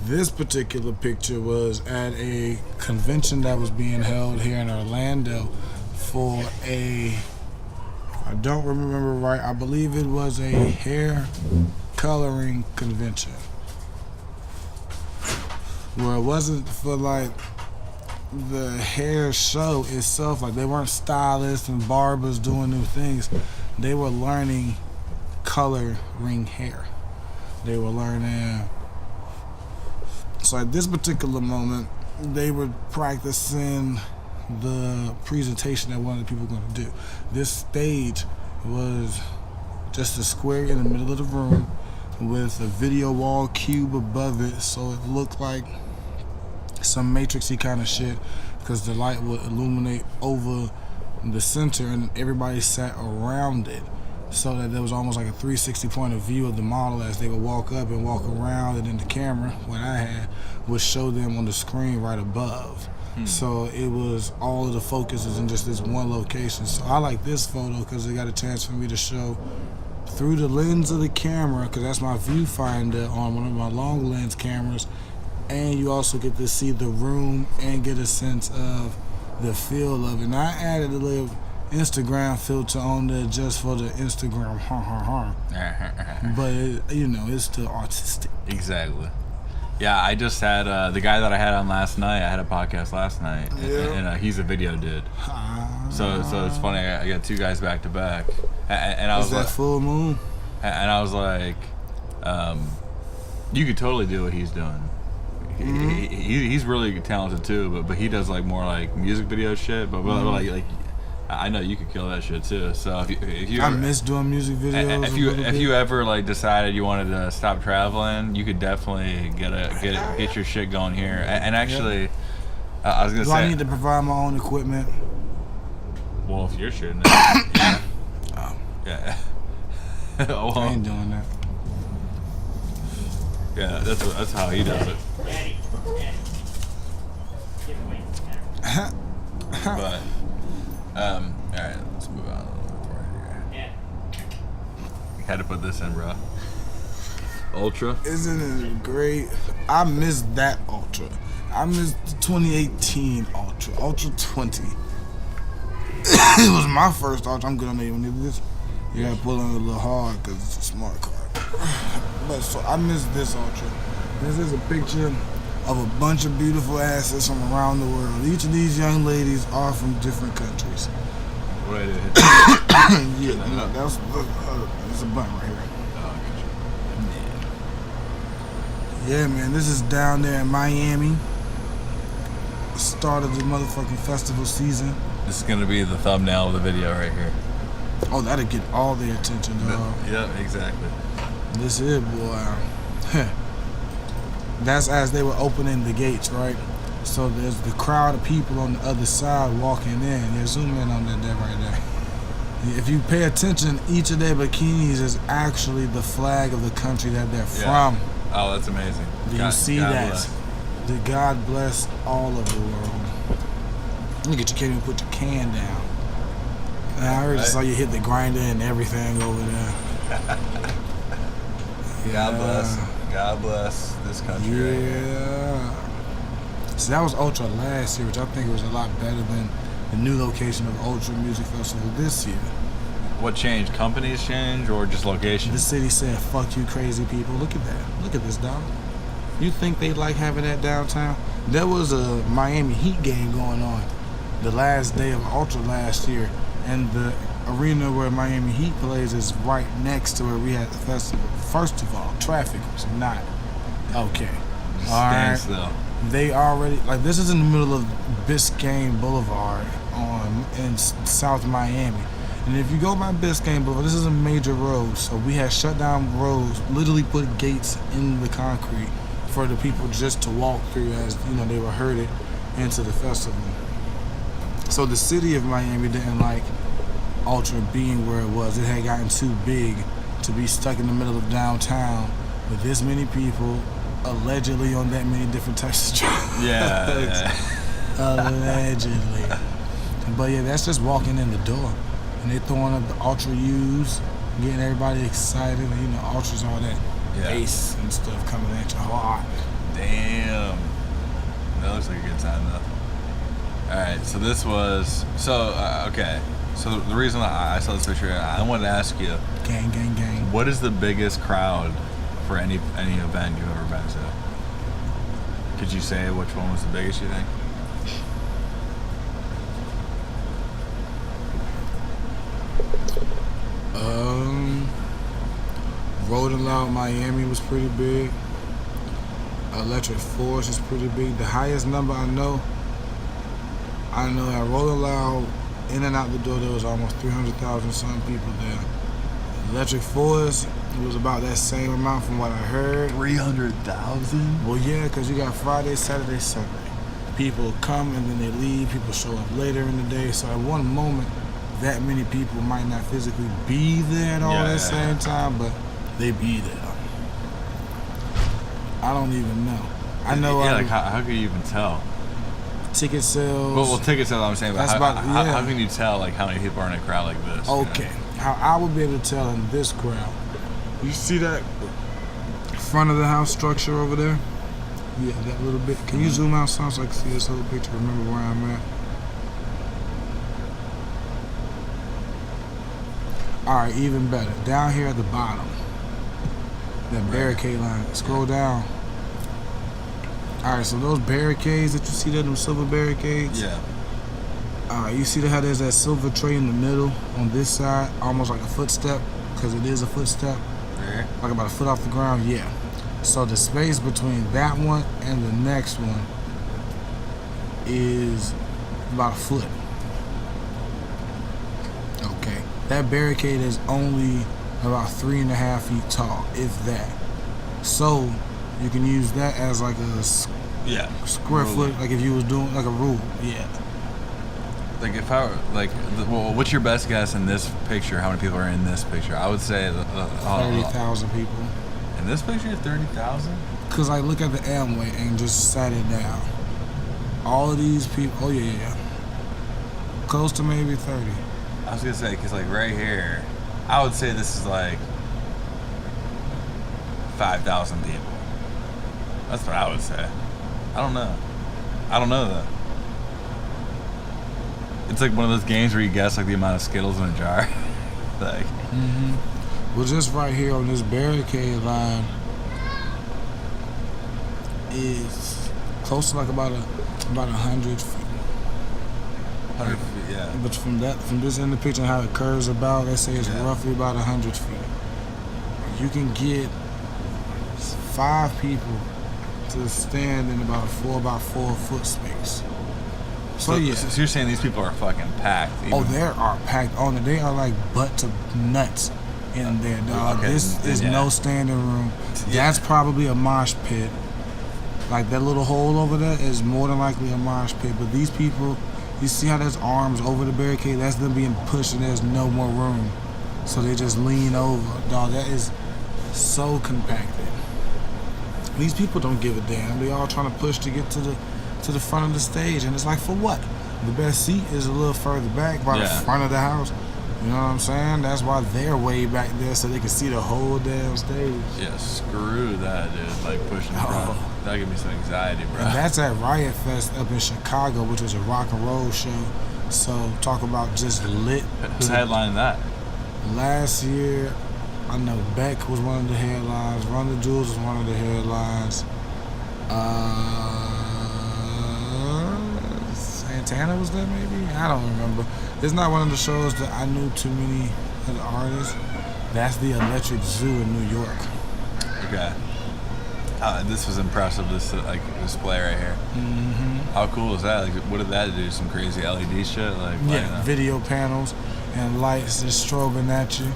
This particular picture was at a convention that was being held here in Orlando for I don't remember right, I believe it was a hair coloring convention. Where it wasn't for like the hair show itself, like they weren't stylists and barbers doing new things. They were learning coloring hair. They were learning. So at this particular moment, they were practicing the presentation that one of the people were going to do. This stage was just a square in the middle of the room with a video wall cube above it, so it looked like some matrixy kind of shit because the light would illuminate over the center and everybody sat around it, so that there was almost like a 360 point of view of the model as they would walk up and walk around, and then the camera, what I had, would show them on the screen right above. So it was all of the focus is in just this one location. So I like this photo because it got a chance for me to show through the lens of the camera, because that's my viewfinder on one of my long lens cameras, and you also get to see the room and get a sense of the feel of it. And I added a little Instagram filter on there just for the Instagram, but it's still artistic. Exactly. Yeah, I just had the guy that I had on last night. I had a podcast last night, and he's a video dude. So it's funny. I got two guys back to back, and I was that like, full moon? And I was like, you could totally do what he's doing. He's really talented too, but he does like more like music video shit. But like I know you could kill that shit too. So if you I miss doing music videos. If you ever like decided you wanted to stop traveling, you could definitely get your shit going here. And actually, I was gonna say, I need to provide my own equipment? Well, if you're shooting it, yeah. Yeah. Well, I ain't doing that. Yeah, that's how he does it. But all right, let's move on a little bit right here. Had to put this in, bro. Ultra. Isn't it great? I missed that Ultra. I missed the 2018 Ultra 20. It was my first Ultra. I'm good on that. You need this? You gotta pull on it a little hard because it's a smart card. But so I missed this Ultra. This is a picture of a bunch of beautiful asses from around the world. Each of these young ladies are from different countries. What I did? Yeah, that's a button right here. Oh, Yeah, man, this is down there in Miami. Start of the motherfucking festival season. This is gonna be the thumbnail of the video right here. Oh, that'll get all their attention, dog. Yeah, exactly. This is, boy. That's as they were opening the gates, right? So there's the crowd of people on the other side walking in. Yeah, zoom in on that there right there. If you pay attention, each of their bikinis is actually the flag of the country that they're from. Oh, that's amazing. Do you see that? The God bless all of the world. Look at you, can't even put your can down. And I heard saw you hit the grinder and everything over there. God bless this country. Yeah. So that was Ultra last year, which I think was a lot better than the new location of Ultra Music Festival this year. What changed? Companies changed or just location? The city said, fuck you crazy people. Look at that. Look at this, dog. You think they like having that downtown? There was a Miami Heat game going on the last day of Ultra last year, and the arena where Miami Heat plays is right next to where we had the festival. First of all, traffic was not okay. Stand still. They already, like, this is in the middle of Biscayne Boulevard in South Miami. And if you go by Biscayne Boulevard, this is a major road, so we had shut down roads, literally put gates in the concrete for the people just to walk through as, they were herded into the festival. So the city of Miami didn't like Ultra being where it was. It had gotten too big to be stuck in the middle of downtown with this many people, allegedly on that many different types of drugs. Yeah. Allegedly. But yeah, that's just walking in the door. And they throwing up the Ultra U's, getting everybody excited. You know, Ultra's all that bass and stuff coming at you hard. Damn. That looks like a good time, though. Alright, so this was... okay. So the reason I saw this picture, I wanted to ask you... Gang, gang, gang. What is the biggest crowd for any event you've ever been to? Could you say which one was the biggest, you think? Rolling Loud Miami was pretty big. Electric Force is pretty big. The highest number I know at Rolling Loud, in and out the door, there was almost 300,000 some people there. Electric Force, it was about that same amount from what I heard. 300,000? Well, yeah, because you got Friday, Saturday, Sunday. People come and then they leave. People show up later in the day. So at one moment, that many people might not physically be there at all at the same time, but they be there. I don't even know. I know. Yeah, like how can you even tell? Ticket sales. Well, ticket sales. I'm saying, but how can you tell like how many people are in a crowd like this? Okay, how I would be able to tell in this crowd. You see that front of the house structure over there? Yeah, that little bit. Can you zoom out some so I can see this whole picture? Remember where I'm at. All right, even better. Down here at the bottom, that barricade line. Scroll down. All right, so those barricades that you see there, them silver barricades. Yeah. All right, you see how there's that silver tray in the middle on this side, almost like a footstep, because it is a footstep. Right. Like about a foot off the ground. Yeah. So the space between that one and the next one is about a foot. Okay. That barricade is only about 3.5 feet tall, if that. So you can use that as like a square foot, like if you was doing like a rule. Yeah. Like if I were like, well, what's your best guess in this picture? How many people are in this picture? I would say 30,000 people. In this picture, 30,000. Cause I look at the Amway and just sat it down. All of these people. Oh yeah. Close to maybe 30. I was gonna say, cause like right here, I would say this is like 5,000 people. That's what I would say. I don't know though. It's like one of those games where you guess like the amount of Skittles in a jar. Like. Well, just right here on this barricade line is close to like about 100 feet. 100 feet, yeah. But from this in the picture and how it curves about, let's say it's roughly about 100 feet. You can get 5 people to stand in about a 4 foot space. So yeah. So you're saying these people are fucking packed? Oh, they are packed on it. They are like butt to nuts in there, dog. Okay. This is no standing room. That's probably a mosh pit. Like that little hole over there is more than likely a mosh pit. But these people, you see how there's arms over the barricade? That's them being pushed and there's no more room. So they just lean over. Dog, that is so compacted. These people don't give a damn. They all trying to push to get to the front of the stage. And it's like, for what? The best seat is a little further back by the front of the house. You know what I'm saying? That's why they're way back there so they can see the whole damn stage. Yeah, screw that, dude. Like pushing front. That give me some anxiety, bro. And that's at Riot Fest up in Chicago, which was a rock and roll show. So talk about just lit. Who's headlining that? Last year, I know Beck was one of the headlines. Run the Jewels was one of the headlines. Santana was there maybe? I don't remember. It's not one of the shows that I knew too many of the artists. That's the Electric Zoo in New York. Okay. This was impressive, this like display right here. How cool is that? Like, what did that do? Some crazy LED shit? Like, video panels and lights just strobing at you.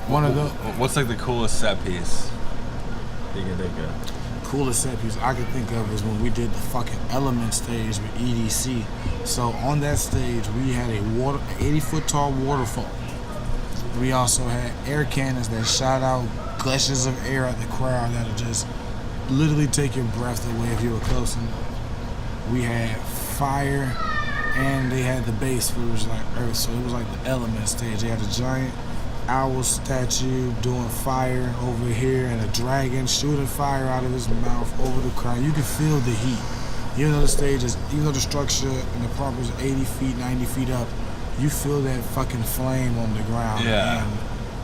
One of the what's like the coolest set piece you can think of? coolest set piece I could think of is when we did the fucking Element stage with EDC. So on that stage, we had a 80-foot tall waterfall. We also had air cannons that shot out gushes of air at the crowd that'll just literally take your breath away if you were close enough. We had fire, and they had the bass, which was like earth, so it was like the Element stage. They had a giant owl statue doing fire over here, and a dragon shooting fire out of his mouth over the crowd. You could feel the heat. Even though the stage is, even though the structure and the prop is 80 feet, 90 feet up, you feel that fucking flame on the ground. Yeah.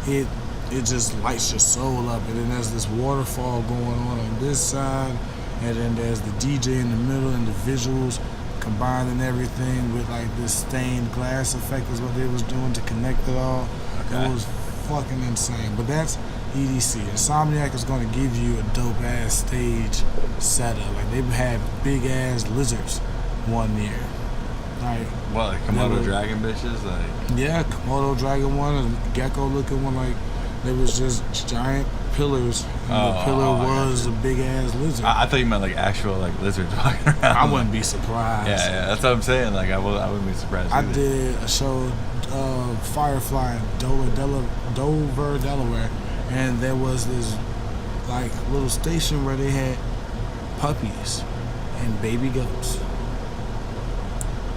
And it just lights your soul up. And then there's this waterfall going on this side, and then there's the DJ in the middle, and the visuals combining everything with like this stained glass effect is what they was doing to connect it all. Okay. It was fucking insane. But that's EDC. Insomniac is going to give you a dope ass stage setup. Like they had big ass lizards one year. Like What, like Komodo dragon bitches? Like yeah, Komodo dragon one, and gecko looking one. Like there was just giant pillars, and the pillar was a big ass lizard. I thought you meant like actual like lizards walking around. I wouldn't be surprised. Yeah, that's what I'm saying. Like I wouldn't be surprised. I either. did a show, Firefly in Dover, Delaware, and there was this like little station where they had puppies and baby goats.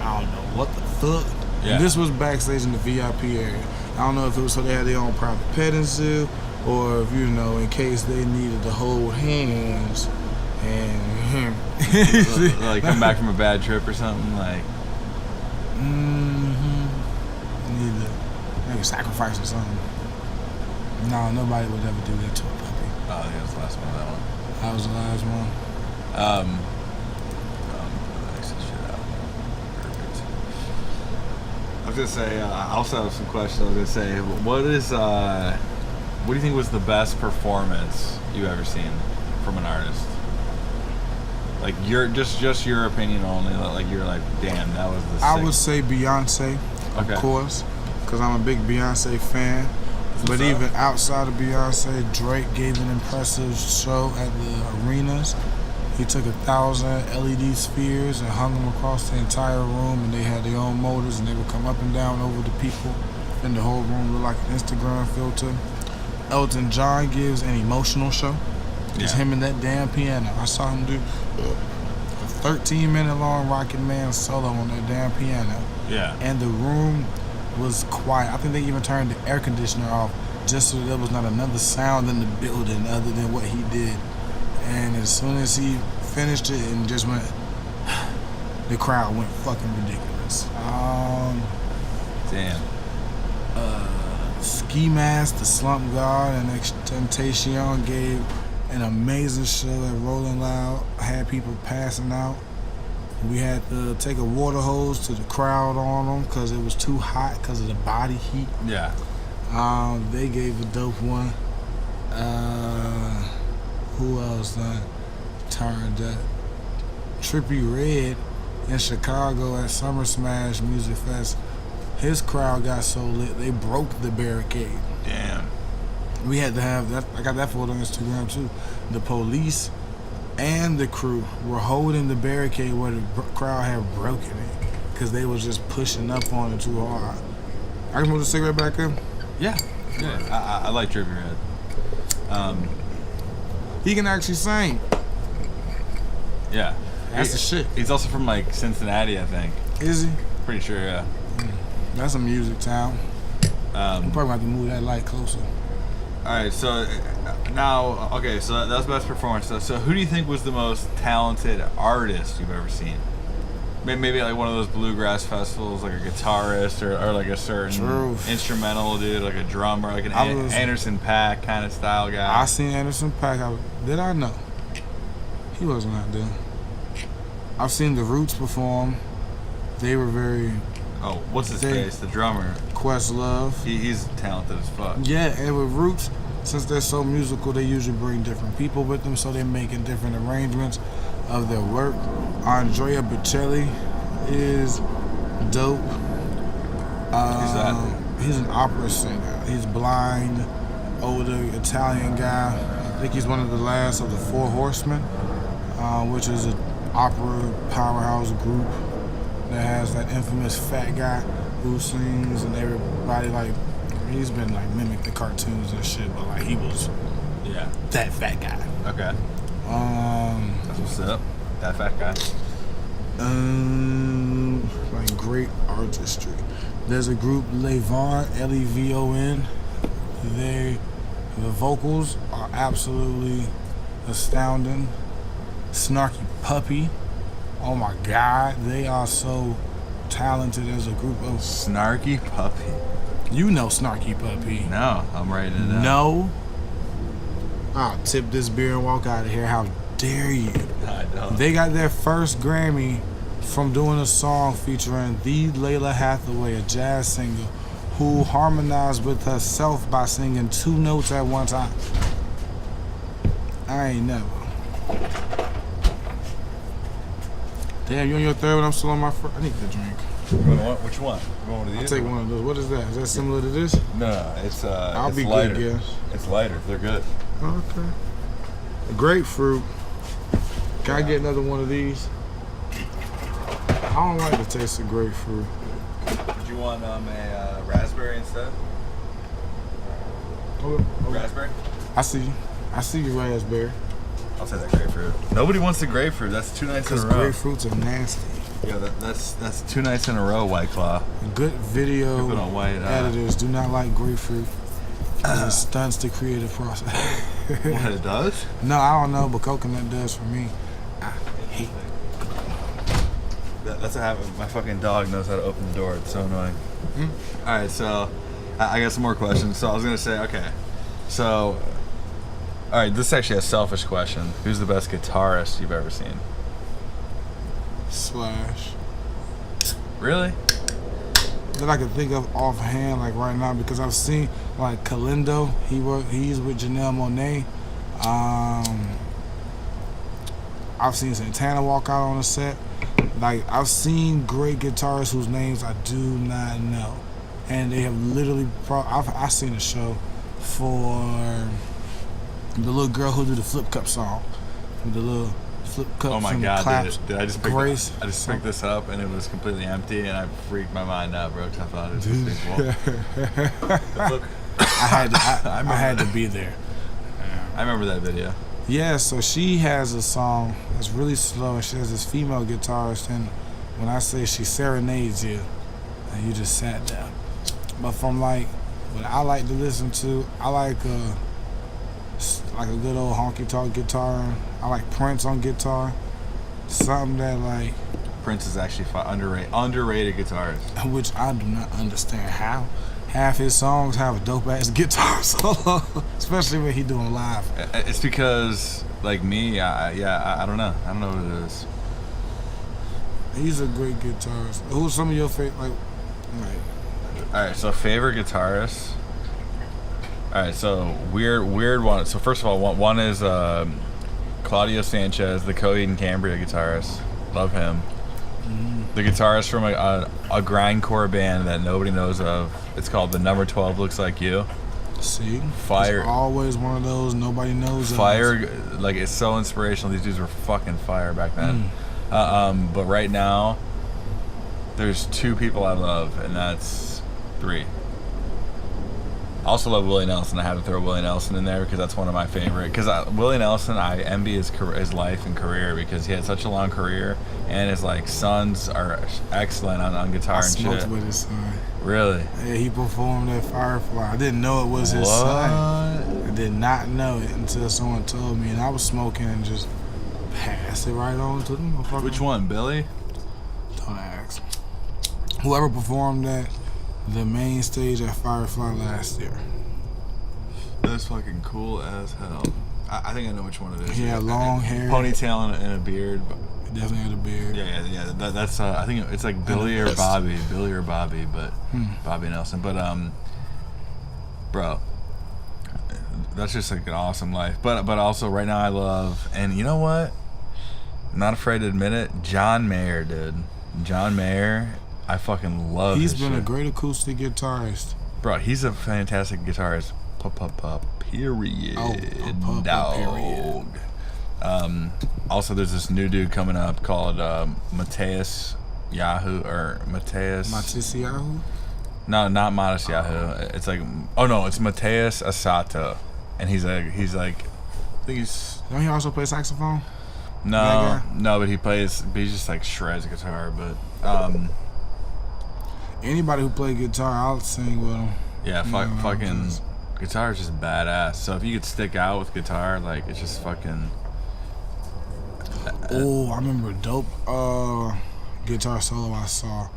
I don't know what the fuck. Yeah. And this was backstage in the VIP area. I don't know if it was so they had their own private petting zoo, or if in case they needed to hold hands and like come back from a bad trip or something. Like need to maybe sacrifice or something. No, nobody would ever do that to a puppy. oh, I think that's the last one of that one. That was the last one. Exit shit out. Perfect. I was gonna say, I also have some questions. I was gonna say, what do you think was the best performance you've ever seen from an artist? Like your just your opinion only. Like you're like, damn, that was the. I would say Beyonce, of course, because I'm a big Beyonce fan. But even outside of Beyonce, Drake gave an impressive show at the arenas. He took 1,000 LED spheres and hung them across the entire room, and they had their own motors, and they would come up and down over the people, and the whole room looked like an Instagram filter. Elton John gives an emotional show. Just him and that damn piano. I saw him do a 13-minute long Rocket Man solo on that damn piano. Yeah. And the room was quiet. I think they even turned the air conditioner off just so there was not another sound in the building other than what he did. And as soon as he finished it and just went, the crowd went fucking ridiculous. Damn. Ski Mask, the Slump God, and Temptation gave an amazing show at Rolling Loud. Had people passing out. We had to take a water hose to the crowd on them because it was too hot because of the body heat. Yeah. They gave a dope one. Who else turned that? Trippie Redd in Chicago at Summer Smash Music Fest. His crowd got so lit, they broke the barricade. Damn. We had to have that. I got that photo on Instagram too. The police and the crew were holding the barricade where the crowd had broken it because they was just pushing up on it too hard. I can move the cigarette back in. Yeah. I like Trippie Redd. He can actually sing. Yeah. That's the shit. He's also from like Cincinnati, I think. Is he? Pretty sure, yeah. That's a music town. I'm probably gonna have to move that light closer. All right, so now, okay, so that was best performance. So who do you think was the most talented artist you've ever seen? Maybe like one of those bluegrass festivals, like a guitarist or like a certain instrumental dude, like a drummer, like an Anderson .Paak kind of style guy. I seen Anderson .Paak. Did I know? He wasn't out there. I've seen the Roots perform. They were very... Oh, what's his face? The drummer. Questlove. He's talented as fuck. Yeah, and with Roots, since they're so musical, they usually bring different people with them, so they're making different arrangements of their work. Andrea Bocelli is dope. Who's that? He's an opera singer. He's blind, older Italian guy. think he's one of the last of the Four Horsemen, which is an opera powerhouse group that has that infamous fat guy who sings, and everybody like he's been like mimicked the cartoons and shit, but like he was that fat guy. Okay. That's what's up. That fat guy. Like great artistry. There's a group Levon, Levon. The vocals are absolutely astounding. Snarky Puppy. Oh my God, they are so talented as a group of. Snarky Puppy. You know Snarky Puppy. No, I'm writing it down. No. I'll tip this beer and walk out of here. How dare you? I don't. They got their first Grammy from doing a song featuring the Layla Hathaway, a jazz singer, who harmonized with herself by singing 2 notes at one time. I ain't never. Damn, you on your third one? I'm still on my first. I need to drink. Which one? You want one of I'll these? take one of those. What is that? Is that similar to this? No, it's I'll it's be lighter. good, yeah. It's lighter. They're good. Okay. Grapefruit. Can I get another one of these? I don't like the taste of grapefruit. Did you want a raspberry instead? Okay. Raspberry? I see you. I see you, raspberry. I'll take that grapefruit. Nobody wants the grapefruit. That's 2 nights in a Because row. grapefruits are nasty. Yeah, that's 2 nights in a row, White Claw. Good video Put on white, editors do not like grapefruit because it stunts the creative process. What, it does? No, I don't know, but coconut does for me. I hate That's what happened. My fucking dog knows how to open the door. It's so annoying. All right, so I got some more questions. So I was gonna say, okay, so all right, this is actually a selfish question. Who's the best guitarist you've ever seen? Slash. Really? That I can think of offhand, like right now, because I've seen like Kalindo. He's with Janelle Monáe. I've seen Santana walk out on a set. Like I've seen great guitarists whose names I do not know, and they have literally. I've seen a show for the little girl who did the Flip Cup song, with the little flip cup. Oh my from God! claps. Did I just pick Grace? I just picked this up and it was completely empty and I freaked my mind out, bro. 'Cause I thought it was this big wall. Look, I had to be there. I remember that video. Yeah, so she has a song that's really slow, and she has this female guitarist, and when I say she serenades you, and you just sat down. But from like what I like to listen to, I like a good old honky tonk guitar. I like Prince on guitar. Something that like Prince is actually underrated guitarist. which I do not understand how. Half his songs have a dope ass guitar solo, especially when he doing live. It's because, like me, I don't know. I don't know what it is. He's a great guitarist. Who's some of your favorite? Like, All right, so favorite guitarists. All right, so weird one. So first of all, one is Claudio Sanchez, the Coheed and Cambria guitarist. Love him. The guitarist from a grindcore band that nobody knows of. It's called The Number 12 Looks Like You. see, Fire. It's always one of those nobody knows. Fire, like it's so inspirational. These dudes were fucking fire back then. But right now, there's 2 people I love, and that's 3. I also love Willie Nelson. I had to throw Willie Nelson in there because that's one of my favorite. Because Willie Nelson, I envy his life and career because he had such a long career, and his like sons are excellent on guitar I and smoked shit. with his son. Really? Yeah, he performed at Firefly. I didn't know it was his son. I did not know it until someone told me, and I was smoking and just passed it right on to them. Which one, Billy? Don't ask. Whoever performed at the main stage at Firefly last year. That's fucking cool as hell. I think I know which one it is. He had long hair. Ponytail and a beard. He definitely had a beard. Yeah. That's I think it's like Billy or Bobby, but Bobby Nelson. But bro, that's just like an awesome life. But also right now I love, and you know what? I'm not afraid to admit it. John Mayer, dude. John Mayer, I fucking love. He's his been shit. a great acoustic guitarist. Bro, he's a fantastic guitarist. Period. Oh, Dog. period. Also, there's this new dude coming up called Mateus Yahoo or Mateus. Matisiahu? No, not Modest Yahoo. It's like, oh no, it's Mateus Asato, and he's like, I think he's. Don't he also play saxophone? No, but he just like shreds guitar. But anybody who play guitar, I'll sing with him. yeah, fucking guitar is just badass. So if you could stick out with guitar, like it's just fucking. Oh, I remember a dope guitar solo I saw.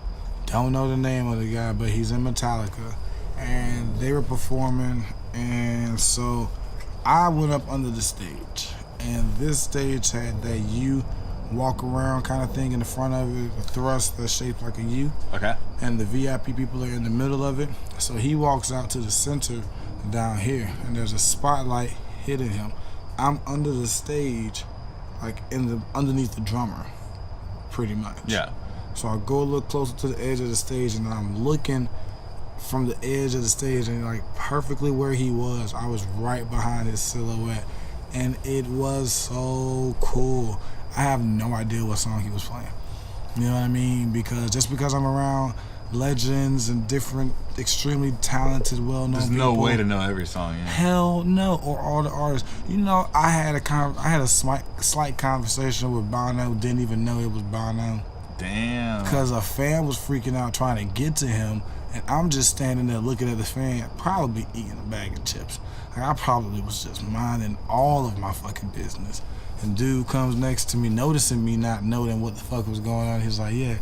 Don't know the name of the guy, but he's in Metallica, and they were performing, and so I went up under the stage, and this stage had that U walk around kind of thing in the front of it, a thrust that's shaped like a U. Okay. And the VIP people are in the middle of it. So he walks out to the center down here, and there's a spotlight hitting him. I'm under the stage, like underneath the drummer, pretty much. Yeah. So I go a little closer to the edge of the stage, and I'm looking from the edge of the stage, and like perfectly where he was, I was right behind his silhouette, and it was so cool. I have no idea what song he was playing. You know what I mean? Because I'm around legends and different extremely talented, well-known There's people. no way to know every song. Yeah. Hell no, or all the artists. You know, I had a slight conversation with Bono. Didn't even know it was Bono. Damn. Because a fan was freaking out trying to get to him, and I'm just standing there looking at the fan, probably eating a bag of chips. Like, I probably was just minding all of my fucking business. And dude comes next to me, noticing me not knowing what the fuck was going on. He's like, yeah,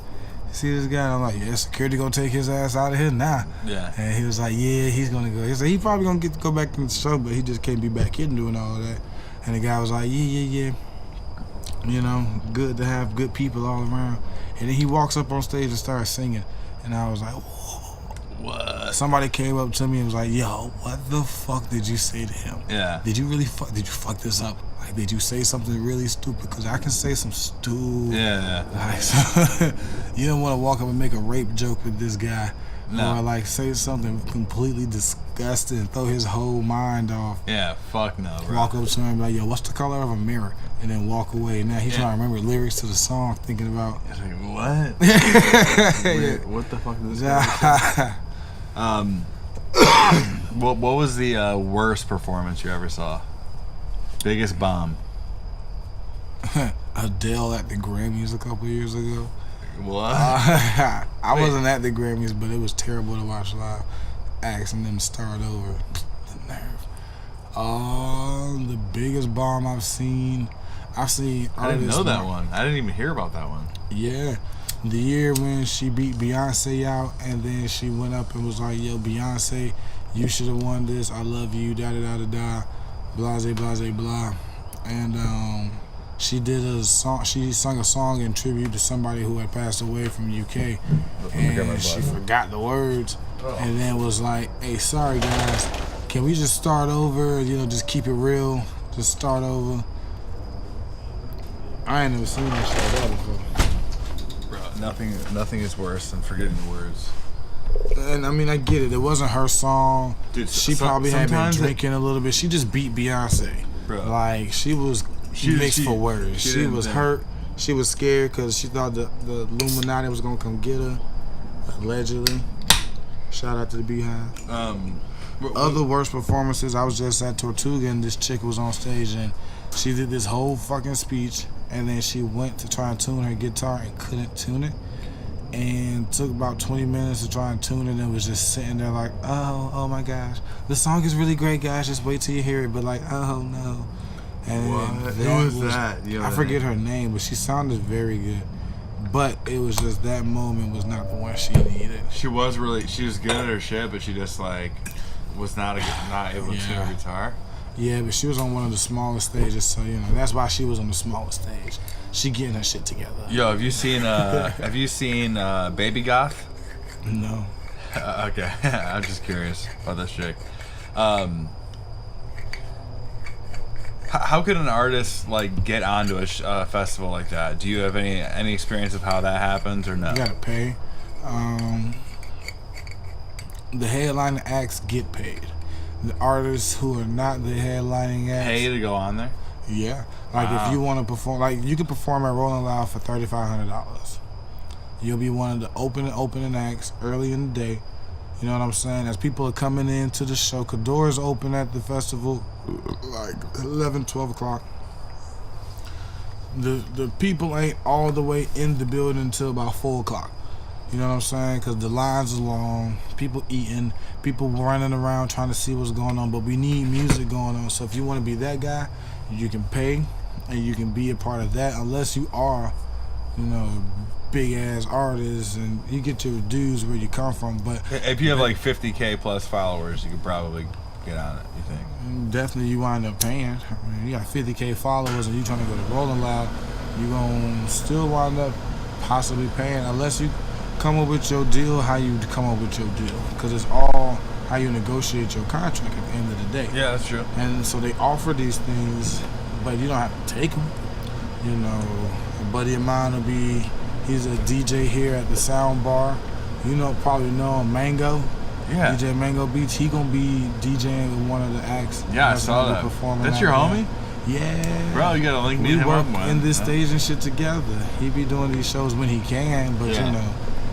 see this guy? And I'm like, yeah, security gonna take his ass out of here now. Yeah. And he was like, yeah, he's gonna go. He said he probably gonna get to go back in the show, but he just can't be back here doing all of that. And the guy was like, yeah. You know, good to have good people all around. And then he walks up on stage and starts singing. And I was like, whoa. What? Somebody came up to me and was like, yo, what the fuck did you say to him? Yeah. Did you fuck this up? Like, did you say something really stupid? Because I can say some stupid. Yeah. Like, so, you don't want to walk up and make a rape joke with this guy. No. Or like say something completely disgusting and throw his whole mind off. Yeah, fuck no, bro. Walk up to him and be like, yo, what's the color of a mirror? And then walk away. Now he's trying to remember lyrics to the song, thinking about. It's like, what? Wait, what the fuck is this? What was the worst performance you ever saw? Biggest bomb? Adele at the Grammys a couple years ago. What? I wasn't at the Grammys, but it was terrible to watch live. Asking them to start over. The nerve. The biggest bomb I've seen artists. I didn't know that one. I didn't even hear about that one. Yeah. The year when she beat Beyonce out, and then she went up and was like, yo, Beyonce, you should have won this. I love you, da-da-da-da-da, blase, blase, blah. And she did a song. She sung a song in tribute to somebody who had passed away from UK, and she forgot the words, and then was like, "Hey, sorry guys, can we just start over? You know, just keep it real, just start over." I ain't never seen that shit like that before. Bro, nothing is worse than forgetting the words. And I mean, I get it. It wasn't her song. Dude, she probably had been drinking a little bit. She just beat Beyonce. Bro. Like she was. Mixed for words. She was hurt. She was scared because she thought the Illuminati was gonna come get her. Allegedly. Shout out to the Beehive. Other worst performances. I was just at Tortuga and this chick was on stage and she did this whole fucking speech and then she went to try and tune her guitar and couldn't tune it. And took about 20 minutes to try and tune it and was just sitting there like, oh my gosh. The song is really great, guys. Just wait till you hear it. But like, oh no. And what? Who was that? I forget her name, but she sounded very good. But it was just that moment was not the one she needed. She was good at her shit, but she just like was not able to tune her guitar. Yeah, but she was on one of the smallest stages, so you know that's why she was on the smallest stage. She getting her shit together. Yo, have you seen Baby Goth? No. Okay, I'm just curious about this chick. How could an artist like get onto a festival like that? Do you have any experience of how that happens or no? You gotta pay. The headliner acts get paid. the artists who are not the headlining acts. Pay to go on there? Yeah. Like Wow. if you want to perform, like you can perform at Rolling Loud for $3,500. You'll be one of the opening acts early in the day. You know what I'm saying? As people are coming into the show, 'cause doors open at the festival like 11, 12 o'clock. The people ain't all the way in the building until about 4 o'clock. You know what I'm saying? Because the lines are long, people eating, people running around trying to see what's going on. But we need music going on. So if you want to be that guy, you can pay and you can be a part of that. Unless you are, you know, big ass artists and you get your dues where you come from. But If you have like 50K plus followers, you could probably get on it, you think? definitely you wind up paying. I mean, you got 50K followers and you trying to go to Rolling Loud, you gonna still wind up possibly paying unless you come up with your deal, how you come up with your deal, because it's all how you negotiate your contract at the end of the day. Yeah, that's true. And so they offer these things, but you don't have to take them. You know, a buddy of mine will be, he's a DJ here at the Sound Bar. You know, probably know him, Mango. Yeah. DJ Mango Beats. He gonna be DJing with one of the acts. Yeah, I that's saw gonna be that. performing That's out your there. homie? Yeah. Bro, you gotta link me We and him work up, man. in this stage and shit together. He be doing these shows when he can, but Yeah. you know,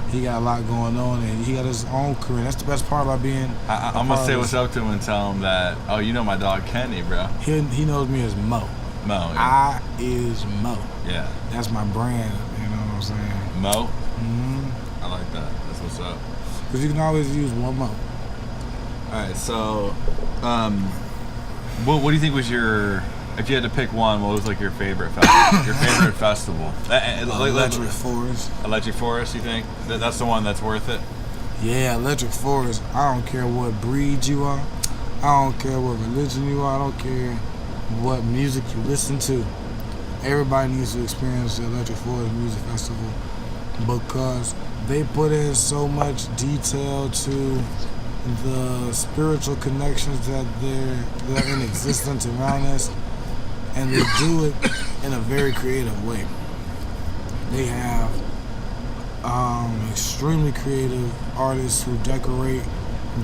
he got a lot going on and he got his own career. That's the best part about being. I'm gonna say what's up to him and tell him that, oh, you know my dog Kenny, bro. He knows me as Mo. Mo. Yeah. I is Mo. Yeah. That's my brand. You know what I'm saying? Mo? Mm-hmm. I like that. That's what's up. Because you can always use one Mo. Alright, so, what do you think was your, if you had to pick one, what was like your favorite festival? Your favorite festival? Electric Forest. Electric Forest, you think? That's the one that's worth it? Yeah, Electric Forest. I don't care what breed you are. I don't care what religion you are. I don't care what music you listen to. Everybody needs to experience the Electric Forest Music Festival because they put in so much detail to the spiritual connections that are in existence around us, and they do it in a very creative way. They have extremely creative artists who decorate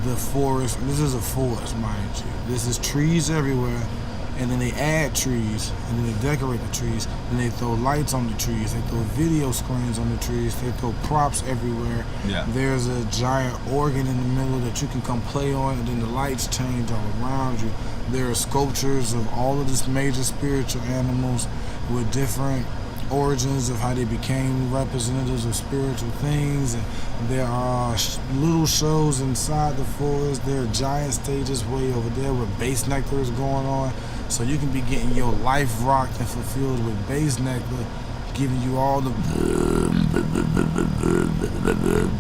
the forest. This is a forest, mind you. This is trees everywhere, and then they add trees, and then they decorate the trees, and they throw lights on the trees, they throw video screens on the trees, they throw props everywhere. Yeah. There's a giant organ in the middle that you can come play on, and then the lights change all around you. There are sculptures of all of these major spiritual animals with different origins of how they became representatives of spiritual things, and there are little shows inside the forest. There are giant stages way over there with bass nectar going on, so you can be getting your life rocked and fulfilled with bass nectar, giving you all the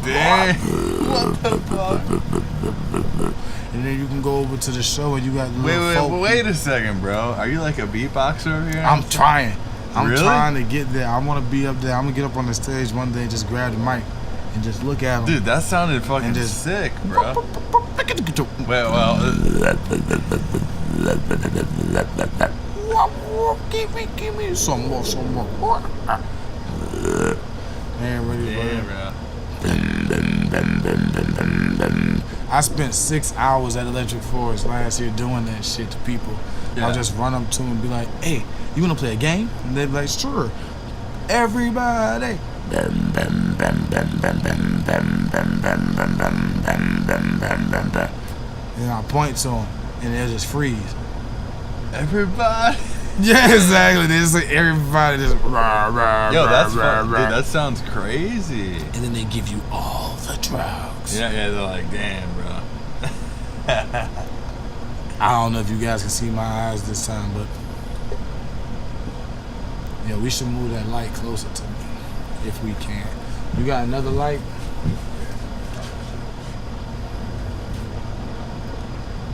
Dang. What the fuck? and then you can go over to the show and you got the little folk Wait a second, bro. Are you like a beatboxer over here? I'm trying Really? trying to get there. I want to be up there. I'm gonna get up on the stage one day and just grab the mic and just look at them. Dude, that sounded fucking And just- sick, bro. Well, Give me some more. Man, ready, yeah, bro. bro. I spent 6 hours at Electric Forest last year doing that shit to people. Yeah. I'll just run up to them and be like, "Hey, you wanna play a game?" And they'd be like, "Sure." Everybody. And I point to them, and they'll just freeze. Everybody. Yeah, exactly. They just like everybody just rah, rah, Yo, rah, that's rah, fun. rah. Dude, that sounds crazy. And then they give you all the drugs. Yeah, they're like, damn, bro. I don't know if you guys can see my eyes this time, but yeah, we should move that light closer to me if we can. You got another light?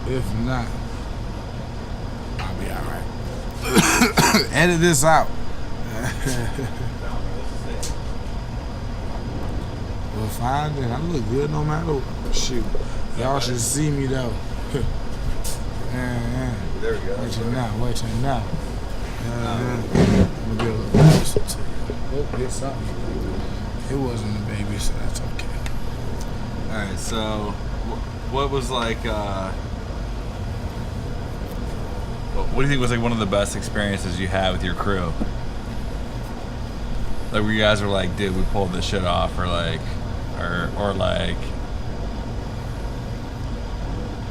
If not, I'll be alright. Edit this out. Well, fine then. I look good no matter what. Shoot. Y'all should see me though. Yeah. There we go. Wait till now. I'm gonna get a little closer to you. Oh, hit something. It wasn't a baby, so that's okay. All right, so what was like What do you think was like one of the best experiences you had with your crew? Like where you guys were like, dude, we pulled this shit off, or like, or like,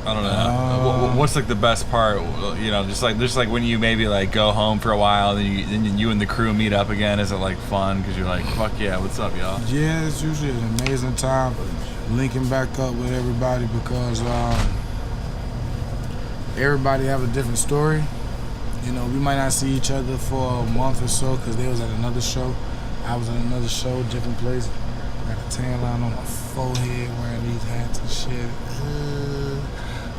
I don't know. What's like the best part? You know, just like when you maybe like go home for a while, then you and the crew meet up again. Is it like fun? Because you're like, fuck yeah, what's up, y'all? Yeah, it's usually an amazing time linking back up with everybody because everybody have a different story. You know, we might not see each other for a month or so because they was at another show. I was at another show, different place. I got a tan line on my forehead wearing these hats and shit.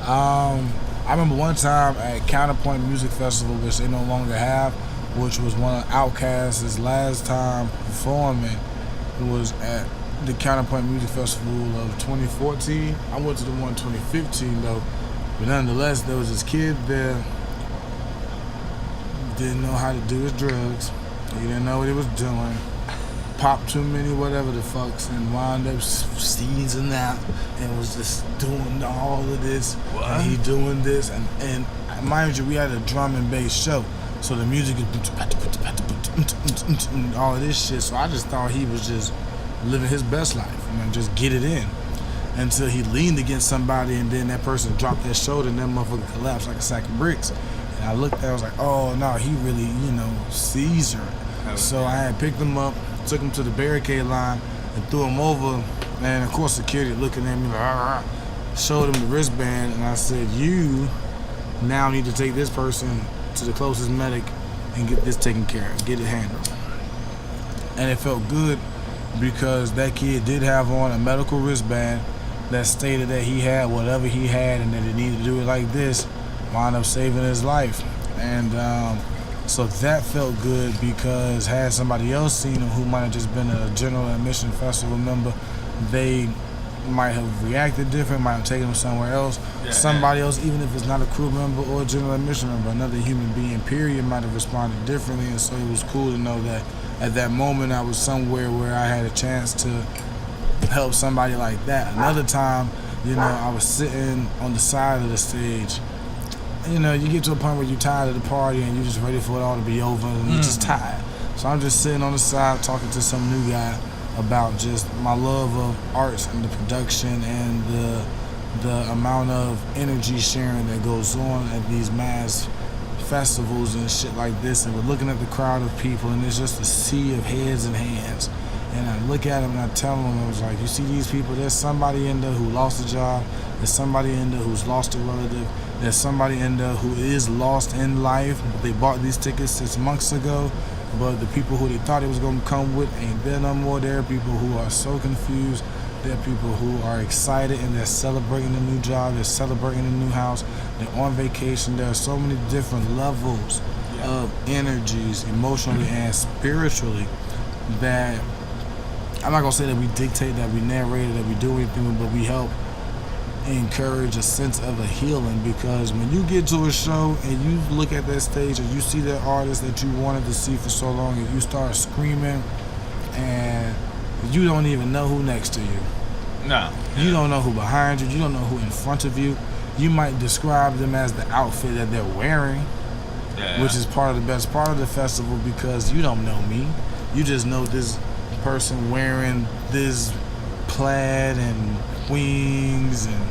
I remember one time at Counterpoint Music Festival, which they no longer have, which was one of Outkast's last time performing, was at the Counterpoint Music Festival of 2014. I went to the one in 2015 though, but nonetheless, there was this kid there, didn't know how to do his drugs, he didn't know what he was doing, popped too many whatever the fucks and wound up seizing out and was just doing all of this. What? And he doing this and mind you, we had a drum and bass show, so the music is all of this shit, so I just thought he was just living his best life and just get it in until he leaned against somebody and then that person dropped their shoulder and that motherfucker collapsed like a sack of bricks. And I looked at it, I was like, oh no, he really, seized her. So I had picked him up, took him to the barricade line and threw him over, and of course security looking at me like, showed him the wristband, and I said, you now need to take this person to the closest medic and get this taken care of, get it handled. And it felt good because that kid did have on a medical wristband that stated that he had whatever he had and that he needed to do it like this, wound up saving his life. And so that felt good because had somebody else seen him who might have just been a general admission festival member, they might have reacted different, might have taken him somewhere else. Yeah, somebody else, even if it's not a crew member or a general admission member, another human being, period, might have responded differently. And so it was cool to know that at that moment I was somewhere where I had a chance to help somebody like that. Another time, I was sitting on the side of the stage. You get to a point where you're tired of the party and you're just ready for it all to be over and you're just tired. So I'm just sitting on the side talking to some new guy about just my love of arts and the production and the amount of energy sharing that goes on at these mass festivals and shit like this. And we're looking at the crowd of people and it's just a sea of heads and hands. And I look at them and I tell them, I was like, you see these people, there's somebody in there who lost a job, there's somebody in there who's lost a relative, there's somebody in there who is lost in life. They bought these tickets 6 months ago, but the people who they thought it was going to come with ain't there no more. There are people who are so confused. There are people who are excited and they're celebrating a new job, they're celebrating a new house, they're on vacation. There are so many different levels of energies, emotionally and spiritually, that I'm not going to say that we dictate, that we narrate, that we do anything, but we help encourage a sense of a healing. Because when you get to a show and you look at that stage and you see that artist that you wanted to see for so long and you start screaming and you don't even know who next to you. No. You don't know who behind you. You don't know who in front of you. You might describe them as the outfit that they're wearing, which is part of the best part of the festival because you don't know me. You just know this person wearing this plaid and wings, and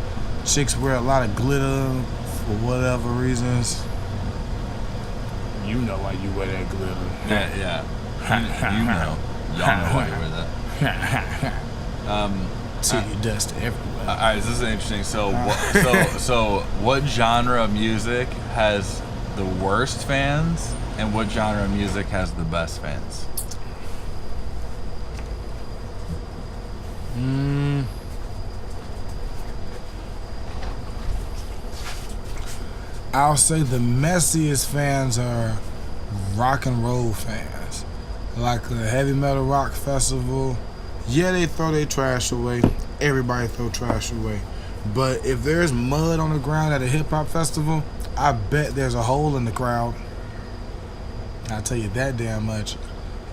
chicks wear a lot of glitter for whatever reasons. You know why you wear that glitter. Yeah. you know. Y'all know why you wear that. Titty dust everywhere. All right, this is interesting. So what genre of music has the worst fans, and what genre of music has the best fans? I'll say the messiest fans are rock and roll fans. Like a heavy metal rock festival, they throw their trash away. Everybody throw trash away. But if there's mud on the ground at a hip hop festival, I bet there's a hole in the crowd. I'll tell you that damn much.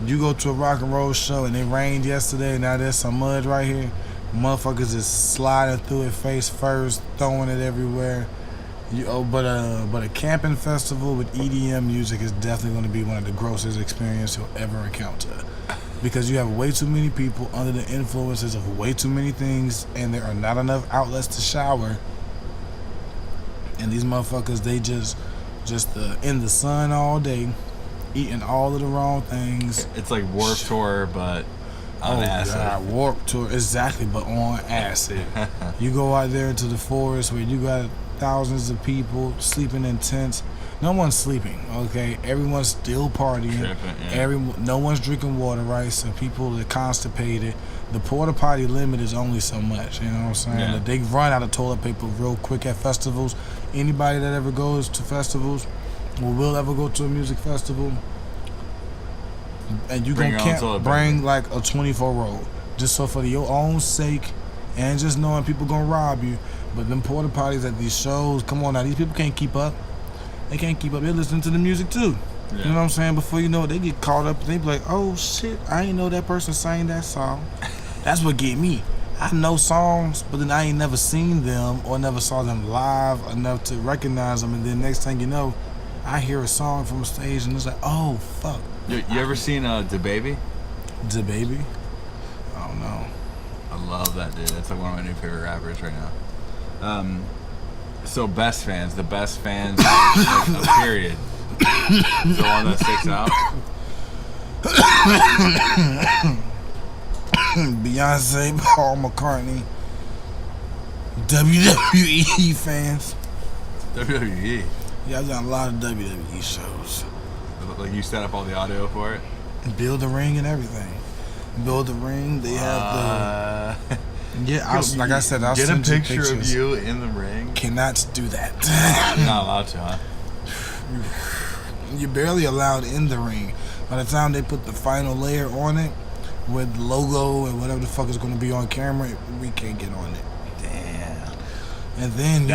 You go to a rock and roll show and it rained yesterday, now there's some mud right here. Motherfuckers is sliding through it face first, throwing it everywhere. But a camping festival with EDM music is definitely going to be one of the grossest experiences you'll ever encounter, because you have way too many people under the influences of way too many things, and there are not enough outlets to shower. And these motherfuckers, they just in the sun all day, eating all of the wrong things. It's like Warped Tour, but on acid. God, Warped Tour, exactly, but on acid. You go out there into the forest where you got thousands of people sleeping in tents. No one's sleeping, okay? Everyone's still partying. Tripping, yeah. No one's drinking water, right? So people are constipated. The porta potty limit is only so much, you know what I'm saying? Yeah. They run out of toilet paper real quick at festivals. Anybody that ever goes to festivals or will ever go to a music festival, and you Bring gonna your own can't toilet bring paper. like a 24 roll, just so for your own sake, and just knowing people gonna rob you. But them porta potties at these shows, come on now, these people can't keep up. They can't keep up. They're listening to the music too. Yeah. You know what I'm saying? Before you know it, they get caught up and they be like, oh shit, I ain't know that person sang that song. That's what get me. I know songs, but then I ain't never seen them or never saw them live enough to recognize them. And then next thing you know, I hear a song from a stage and it's like, oh fuck. You ever seen DaBaby? DaBaby? I don't know. I love that dude. That's like one of my new favorite rappers right now. So the best fans, like, period. The one that sticks out. Beyonce, Paul McCartney, WWE fans. WWE. Yeah, I've done a lot of WWE shows. Like you set up all the audio for it. Build the ring and everything. Build the ring. They have the. Yeah, like I said, I'll get a send you picture of pictures. you in the ring. Cannot do that. You're not allowed to, huh? You're barely allowed in the ring. By the time they put the final layer on it, with logo and whatever the fuck is going to be on camera, we can't get on it. Damn. And then you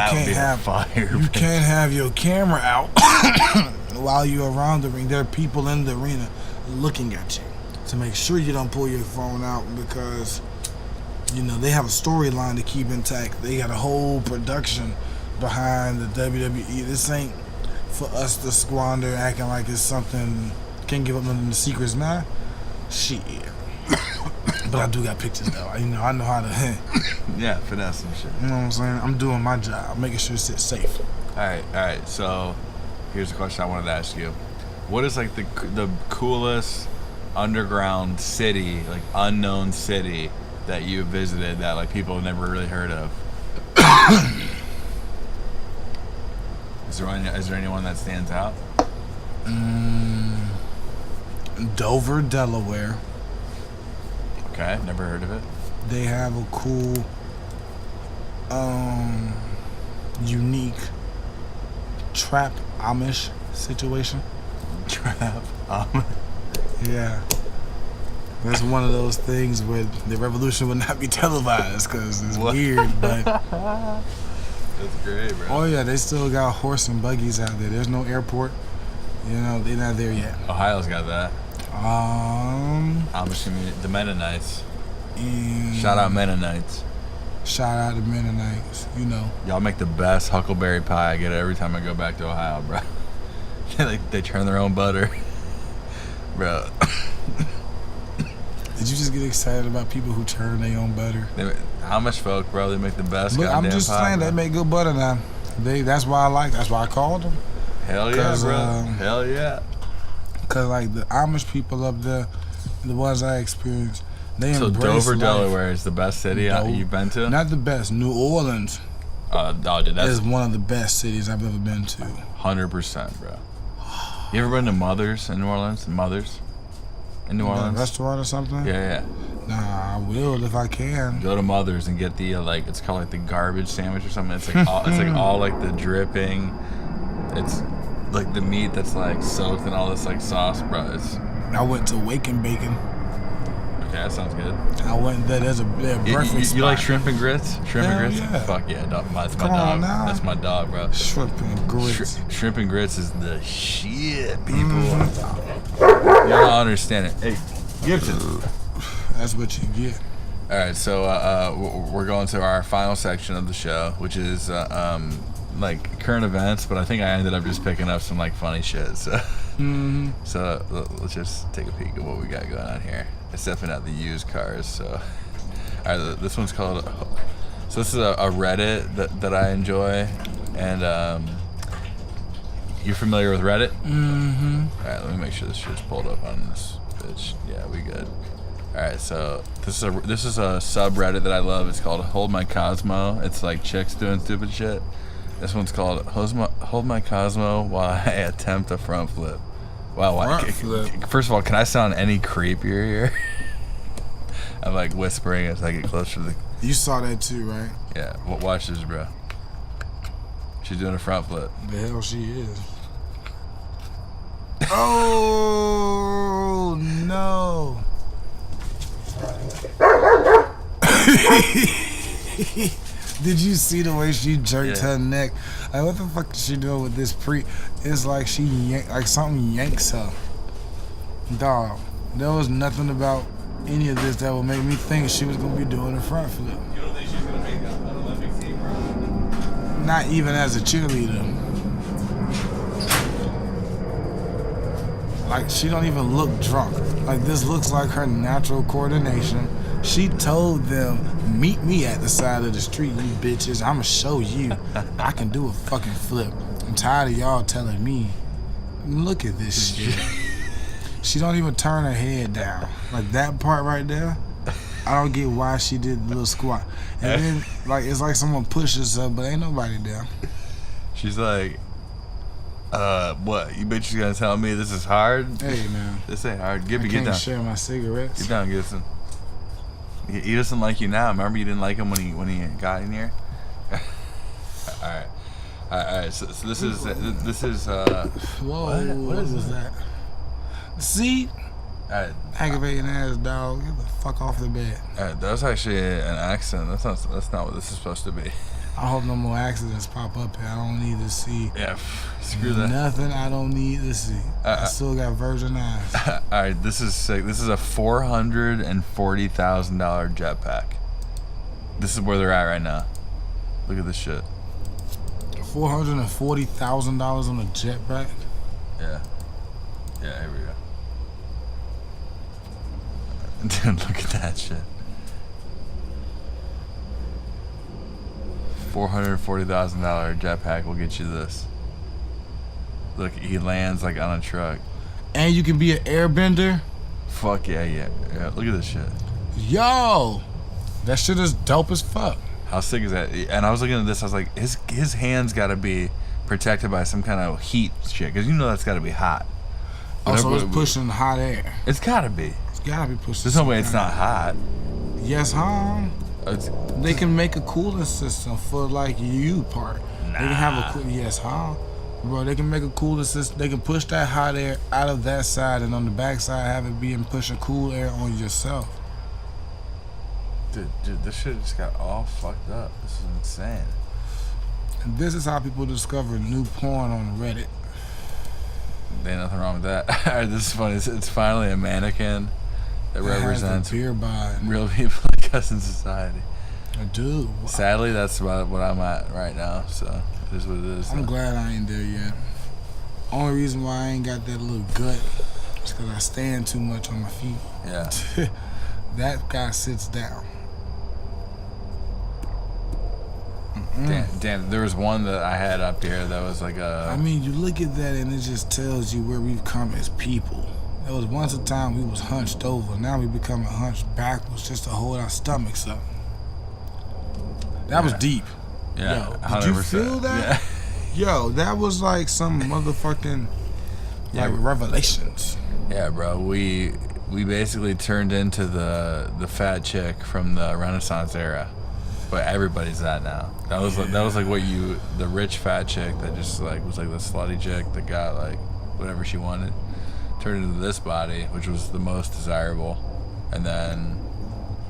can't have your camera out while you're around the ring. There are people in the arena looking at you to make sure you don't pull your phone out, because you know they have a storyline to keep intact. They got a whole production behind the WWE. This ain't for us to squander acting like it's something. Can't give up none of the secrets now. Shit. But I do got pictures though. I know how to. Yeah, finesse and shit. You know what I'm saying? I'm doing my job, making sure it's safe. All right. So, here's a question I wanted to ask you. What is like the coolest underground city, like unknown city that you visited that like people have never really heard of? Is there anyone that stands out? Dover, Delaware. Okay, never heard of it. They have a cool, unique trap Amish situation. Trap. Yeah. That's one of those things where the revolution would not be televised because it's weird, but... That's great, bro. Oh, yeah, they still got horse and buggies out there. There's no airport. You know, they're not there yet. Ohio's got that. Amish community, the Mennonites. Shout out Mennonites. Shout out to Mennonites, you know. Y'all make the best huckleberry pie. I get it every time I go back to Ohio, bro. they turn their own butter. Bro. Did you just get excited about people who churn their own butter? Amish folk, bro, they make the best Look, goddamn I'm just pie, saying bro. they make good butter now. That's why I called them. Hell yeah, bro. Hell yeah. Because, like, the Amish people up there, the ones I experienced, they so embrace Dover, life. Delaware is the best city you've been to? Not the best. New Orleans dude, that's is one of the best cities I've ever been to. 100%, bro. You ever been to Mother's in New Orleans? Mother's in New Orleans? A restaurant or something? Yeah. Nah, I will if I can. Go to Mother's and get the it's called like the garbage sandwich or something. It's like all like the dripping. It's like the meat that's like soaked in all this like sauce, bro. I went to Wake and Bacon. Okay, that sounds good. I went there. There's a breakfast spot. You like shrimp and grits? Shrimp and grits? Yeah. Fuck yeah, dog. That's my Come on dog. now. That's my dog, bro. Shrimp and grits. Shrimp and grits is the shit, people. You don't understand it. Hey, Gibson. That's what you get. All right, so we're going to our final section of the show, which is like current events, but I think I ended up just picking up some like funny shit. So, so let's just take a peek at what we got going on here. It's definitely not the used cars. So, all right, this one's called. So this is a Reddit that I enjoy, and you're familiar with Reddit? Mm-hmm. All right, let me make sure this shit's pulled up on this bitch. Yeah, we good. All right, so this is a subreddit that I love. It's called Hold My Cosmo. It's like chicks doing stupid shit. This one's called Hold My Cosmo while I attempt a front flip. Wow, Front flip. First of all, can I sound any creepier here? I'm like whispering as I get closer to the. You saw that too, right? Yeah, watch this, bro. She's doing a front flip. The hell she is. Oh no. Did you see the way she jerked her neck? Like, what the fuck is she doing with this pre? It's like like something yanks her. Dog, there was nothing about any of this that would make me think she was gonna be doing a front flip. You don't think she's gonna make an Olympic team, bro? Not even as a cheerleader. Like, she don't even look drunk. Like, this looks like her natural coordination. She told them, meet me at the side of the street, you bitches. I'ma show you I can do a fucking flip. I'm tired of y'all telling me. Look at this shit. She don't even turn her head down. Like, that part right there, I don't get why she did the little squat. And then, like, it's like someone pushes her, but ain't nobody there. She's like, what? You bitches gonna tell me this is hard? Hey, man. This ain't hard. I Get can't down. share my cigarettes. Get down, Gibson. He doesn't like you now. Remember, you didn't like him when he got in here. All right. So this is Whoa, what is that? See? All right. Aggravating ass dog. Get the fuck off the bed. All right, that was actually an accident. That's not what this is supposed to be. I hope no more accidents pop up here. I don't need to see Screw that. nothing I don't need to see. I still got virgin eyes. All right, this is sick. This is a $440,000 jetpack. This is where they're at right now. Look at this shit. $440,000 on a jetpack? Yeah, here we go. Dude, look at that shit. $440,000 jetpack will get you this. Look, he lands like on a truck. And you can be an airbender? Fuck yeah. Look at this shit. Yo! That shit is dope as fuck. How sick is that? And I was looking at this, I was like, his hands gotta be protected by some kind of heat shit, because you know that's gotta be hot. Also, it's pushing hot air. It's gotta be. It's gotta be pushing. There's no way it's not hot. Yes, huh? They can make a cooling system for like you part. Nah. They can have a yes, huh? Bro, they can make a cooling system. They can push that hot air out of that side, and on the back side have it be and pushing cool air on yourself. Dude, this shit just got all fucked up. This is insane. And this is how people discover new porn on Reddit. There ain't nothing wrong with that. Alright, this is funny. It's finally a mannequin that represents beer buying. real people in cousin society. Dude. Sadly, that's about what I'm at right now, so it is what it is. I'm glad I ain't there yet. Only reason why I ain't got that little gut is because I stand too much on my feet. Yeah. That guy sits down. Damn, there was one that I had up here that was like a... I mean, you look at that and it just tells you where we've come as people. There was once a time we was hunched over. Now we becoming hunched backwards just to hold our stomachs up. That was deep. Yeah, Yo, did you 100%. feel that? Yeah. Yo, that was like some motherfucking revelations. Yeah, bro. We basically turned into the fat chick from the Renaissance era, but everybody's that now. That was like what the rich fat chick that just like was like the slutty chick that got like whatever she wanted, turned into this body, which was the most desirable, and then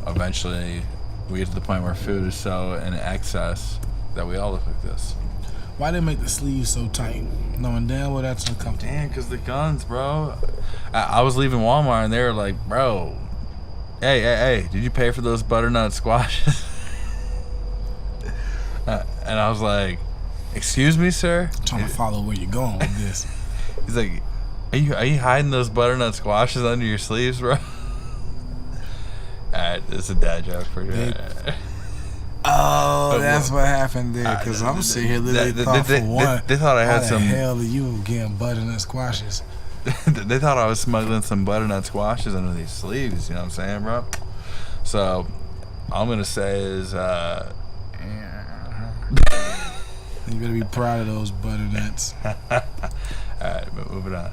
eventually we get to the point where food is so in excess that we all look like this. Why they make the sleeves so tight? Knowing damn well that's uncomfortable. Damn, because the guns, bro. I was leaving Walmart and they were like, bro, hey, did you pay for those butternut squashes? And I was like, excuse me, sir? I'm trying to follow where you're going with this. He's like, are you hiding those butternut squashes under your sleeves, bro? Alright, it's a dad joke for you. Oh, that's what happened there. Because I'm sitting here literally thought for one. They thought I had how some. the hell are you getting butternut squashes? They thought I was smuggling some butternut squashes under these sleeves. You know what I'm saying, bro? So, all I'm gonna say is, You better be proud of those butternuts. Alright, moving on.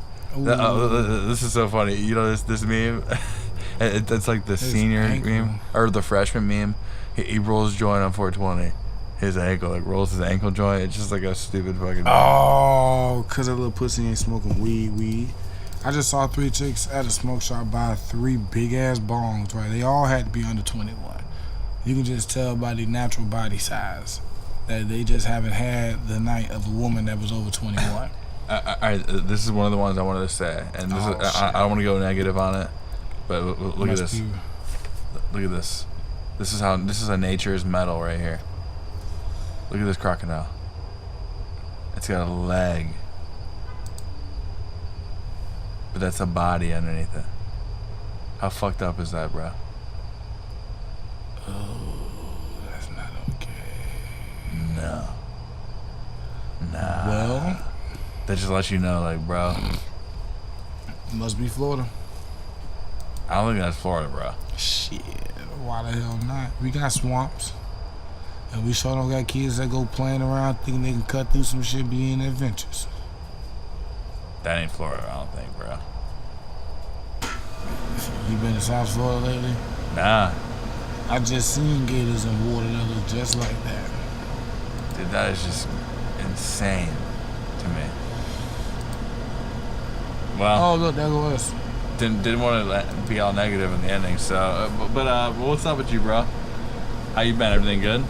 This is so funny. You know this meme? It's like the senior meme or the freshman meme. He rolls joint on 420. His ankle, like rolls his ankle joint. It's just like a stupid fucking. Oh, cause that little pussy ain't smoking weed. I just saw 3 chicks at a smoke shop buy 3 big ass bongs. Right, they all had to be under 21. You can just tell by the natural body size that they just haven't had the night of a woman that was over 21. Alright, this is one of the ones I wanted to say, and this is, I don't want to go negative on it, but look at this. Look at this. This is a nature's medal right here. Look at this crocodile. It's got a leg, but that's a body underneath it. How fucked up is that, bro? Oh, that's not okay. No. Nah. Well, that just lets you know, like, bro. Must be Florida. I don't think that's Florida, bro. Shit, why the hell not? We got swamps. And we sure don't got kids that go playing around thinking they can cut through some shit, be in adventures. That ain't Florida, I don't think, bro. You been to South Florida lately? Nah. I just seen gators in water that look just like that. Dude, that is just insane to me. Well, Oh, look, there goes us. didn't want to be all negative in the ending, so. But what's up with you, bro? How you been? Everything good?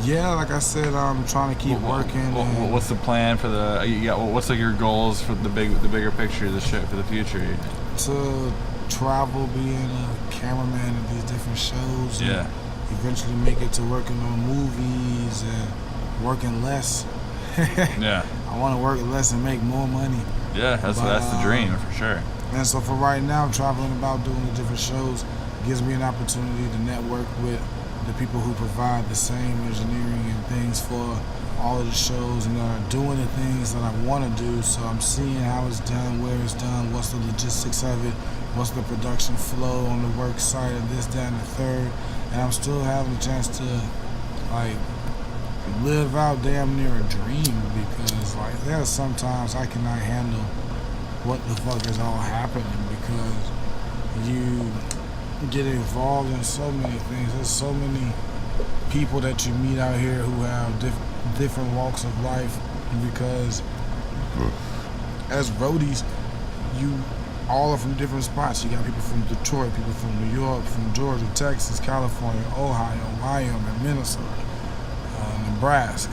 Yeah, like I said, I'm trying to keep working. And What's the plan for the? What's like your goals for the bigger picture of the shit for the future? to travel, being a cameraman at these different shows. Yeah. And eventually make it to working on movies and working less. Yeah. I want to work less and make more money. Yeah, that's the dream for sure. And so for right now, traveling about doing the different shows gives me an opportunity to network with the people who provide the same engineering and things for all of the shows and that are doing the things that I want to do. So I'm seeing how it's done, where it's done, what's the logistics of it, what's the production flow on the work site of this, that, and the third. And I'm still having a chance to like live out damn near a dream, because like there's sometimes I cannot handle what the fuck is all happening, because you get involved in so many things. There's so many people that you meet out here who have different walks of life, because as roadies, you all are from different spots. You got people from Detroit, people from New York, from Georgia, Texas, California, Ohio, Wyoming, Minnesota, Nebraska,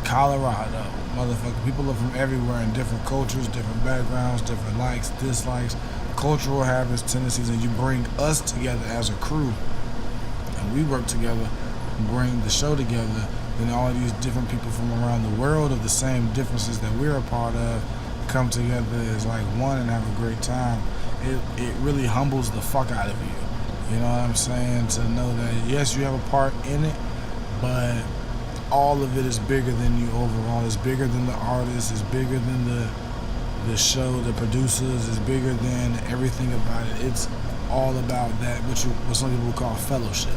Colorado, motherfucker. People are from everywhere in different cultures, different backgrounds, different likes, dislikes, cultural habits, tendencies, and you bring us together as a crew, and we work together and bring the show together. Then all of these different people from around the world of the same differences that we're a part of come together as like one and have a great time. It really humbles the fuck out of you. You know what I'm saying? To know that yes, you have a part in it, but all of it is bigger than you overall. It's bigger than the artist. It's bigger than the show, the producers. It's bigger than everything about it. It's all about that, what some people call fellowship.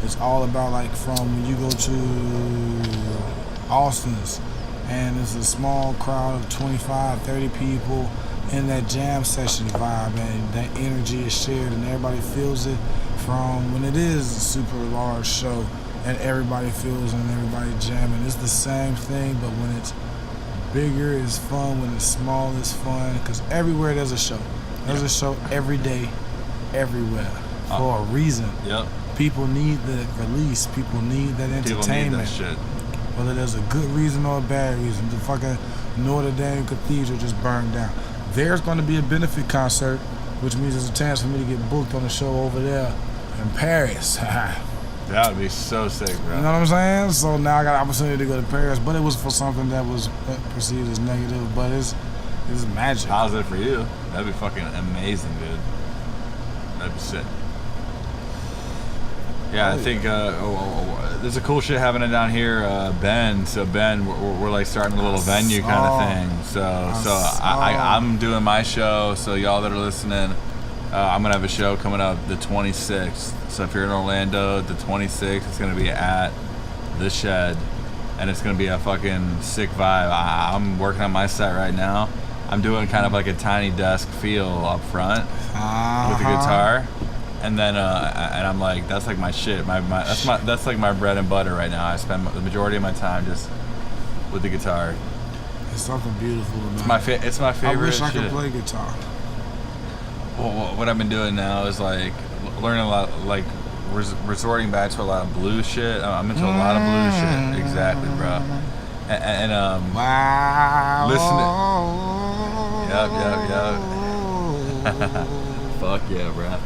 It's all about like from when you go to Austin's and it's a small crowd of 25, 30 people in that jam session vibe, and that energy is shared and everybody feels it, from when it is a super large show and everybody feels and everybody jamming. It's the same thing, but when it's bigger it's fun, when it's small it's fun, because everywhere there's a show. There's a show every day, everywhere, for a reason. Yep. People need the release. People need that entertainment. People need that shit. Whether there's a good reason or a bad reason. The fucking Notre Dame Cathedral just burned down. There's going to be a benefit concert, which means there's a chance for me to get booked on a show over there in Paris. That would be so sick, bro. You know what I'm saying? So now I got an opportunity to go to Paris, but it was for something that was perceived as negative, but it's magic. Positive for you. That'd be fucking amazing, dude. That'd be sick. Yeah, I think there's a cool shit happening down here, Ben. So Ben, we're like starting a little venue kind of thing. So I'm doing my show. So y'all that are listening, I'm gonna have a show coming up the 26th. So if you're in Orlando, the 26th, it's gonna be at the Shed, and it's gonna be a fucking sick vibe. I'm working on my set right now. I'm doing kind of like a tiny desk feel up front with the guitar. And then, and I'm like, that's like my shit. That's like my bread and butter right now. I spend the majority of my time just with the guitar. It's something beautiful about it. It's my favorite. I wish I shit. could play guitar. Well, what I've been doing now is like learning a lot, like resorting back to a lot of blues shit. I'm into a lot of blues shit. Exactly, bro. And wow. Listen. Yep. Fuck yeah, bro.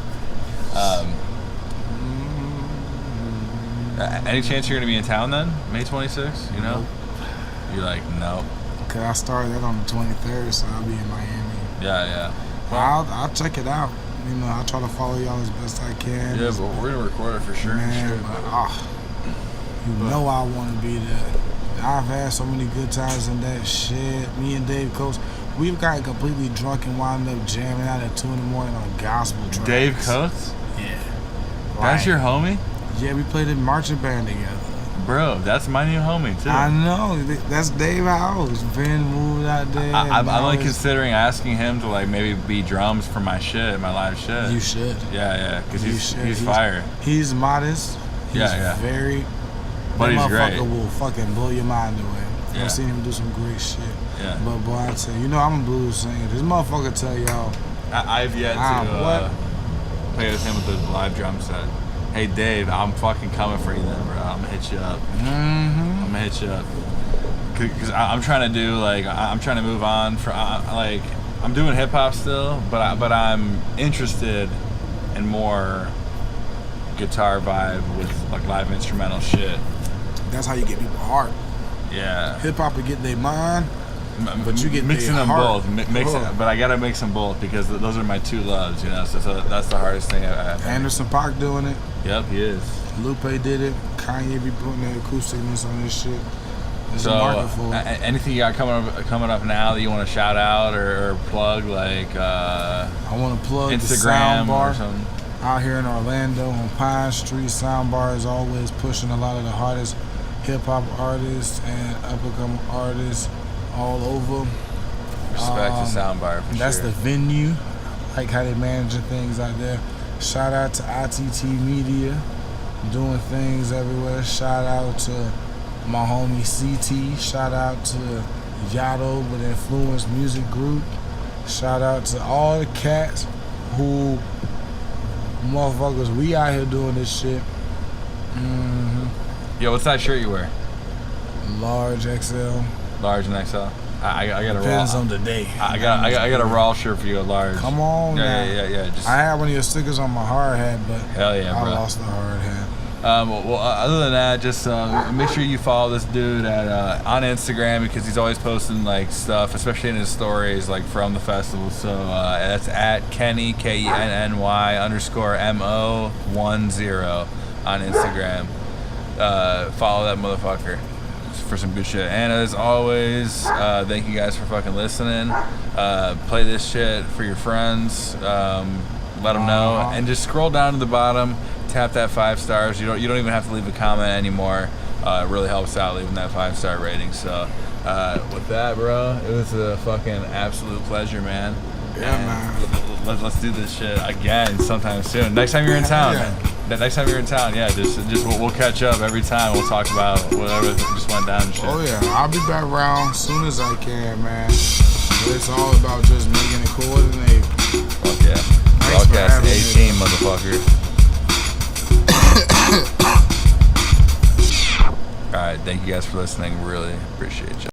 Any chance you're gonna be in town then, May 26th? You know? Nope. You're like, no. Cause I started that on the 23rd, so I'll be in Miami. Yeah. Well, I'll check it out. You know, I'll try to follow y'all as best I can. yeah, but we're gonna record it for sure. Man, but know I want to be there. I've had so many good times in that shit. Me and Dave Coates, we've gotten completely drunk and wound up jamming out at 2 in the morning on gospel tracks. Dave Coates? Yeah. That's your homie? Yeah, we played in marching band together. Bro, that's my new homie too. I know. That's Dave House. Ben moved out there. I'm like considering asking him to like maybe be drums for my shit, my live shit. You should. Yeah, because he's fire. He's modest. He's very. But he's great. Motherfucker will fucking blow your mind away. Yeah. I've seen him do some great shit. Yeah. But boy, I tell you, I'm a blues singer. This motherfucker tell y'all. I've yet to play with him with the live drum set. Hey Dave, I'm fucking coming for you then, bro. I'm gonna hit you up. I'm gonna hit you up. Cause I'm trying to do I'm trying to move on from I'm doing hip hop still, but I'm interested in more guitar vibe with like live instrumental shit. That's how you get people heart. Yeah. Hip hop to get their mind, but you get mixing them heart. both. But I gotta mix them both because those are my two loves, you know. So that's the hardest thing I've Anderson .Paak doing it. Yep, he is. Lupe did it. Kanye be putting the acousticness on this shit. There's a So market for it. anything you got coming up now that you want to shout out or plug, like I want to plug the Instagram Soundbar or something? out here in Orlando on Pine Street. Soundbar is always pushing a lot of the hardest hip hop artists and up and coming artists all over. Respect to Soundbar for That's sure. the venue. I like how they managing things out there. Shout out to ITT Media, doing things everywhere. Shout out to my homie CT. Shout out to Yato with Influence Music Group. Shout out to all the cats who, motherfuckers, we out here doing this shit. Yo, what's that shirt you wear? Large XL. Large and XL. I got a raw. Depends on the day. I got a raw shirt for you, a large. Come on, man. Yeah. Just I had one of your stickers on my hard hat, but hell yeah, I bro. lost the hard hat. Other than that, just make sure you follow this dude on Instagram because he's always posting like stuff, especially in his stories, like from the festival. So that's at Kenny KENNY_MO10 on Instagram. Follow that motherfucker for some good shit. And as always, thank you guys for fucking listening. Play this shit for your friends. Let them know, and just scroll down to the bottom. Tap that 5 stars. You don't even have to leave a comment anymore. It really helps out leaving that 5-star rating. So with that, bro, it was a fucking absolute pleasure, man. Yeah, man. Let's do this shit again sometime soon. Next time you're in town. Next time you're in town, just we'll catch up every time. We'll talk about whatever just went down and shit. Oh yeah, I'll be back around as soon as I can, man. But it's all about just making it coordinate. Fuck yeah. Rallcast 18, motherfucker. Alright, thank you guys for listening. Really appreciate you.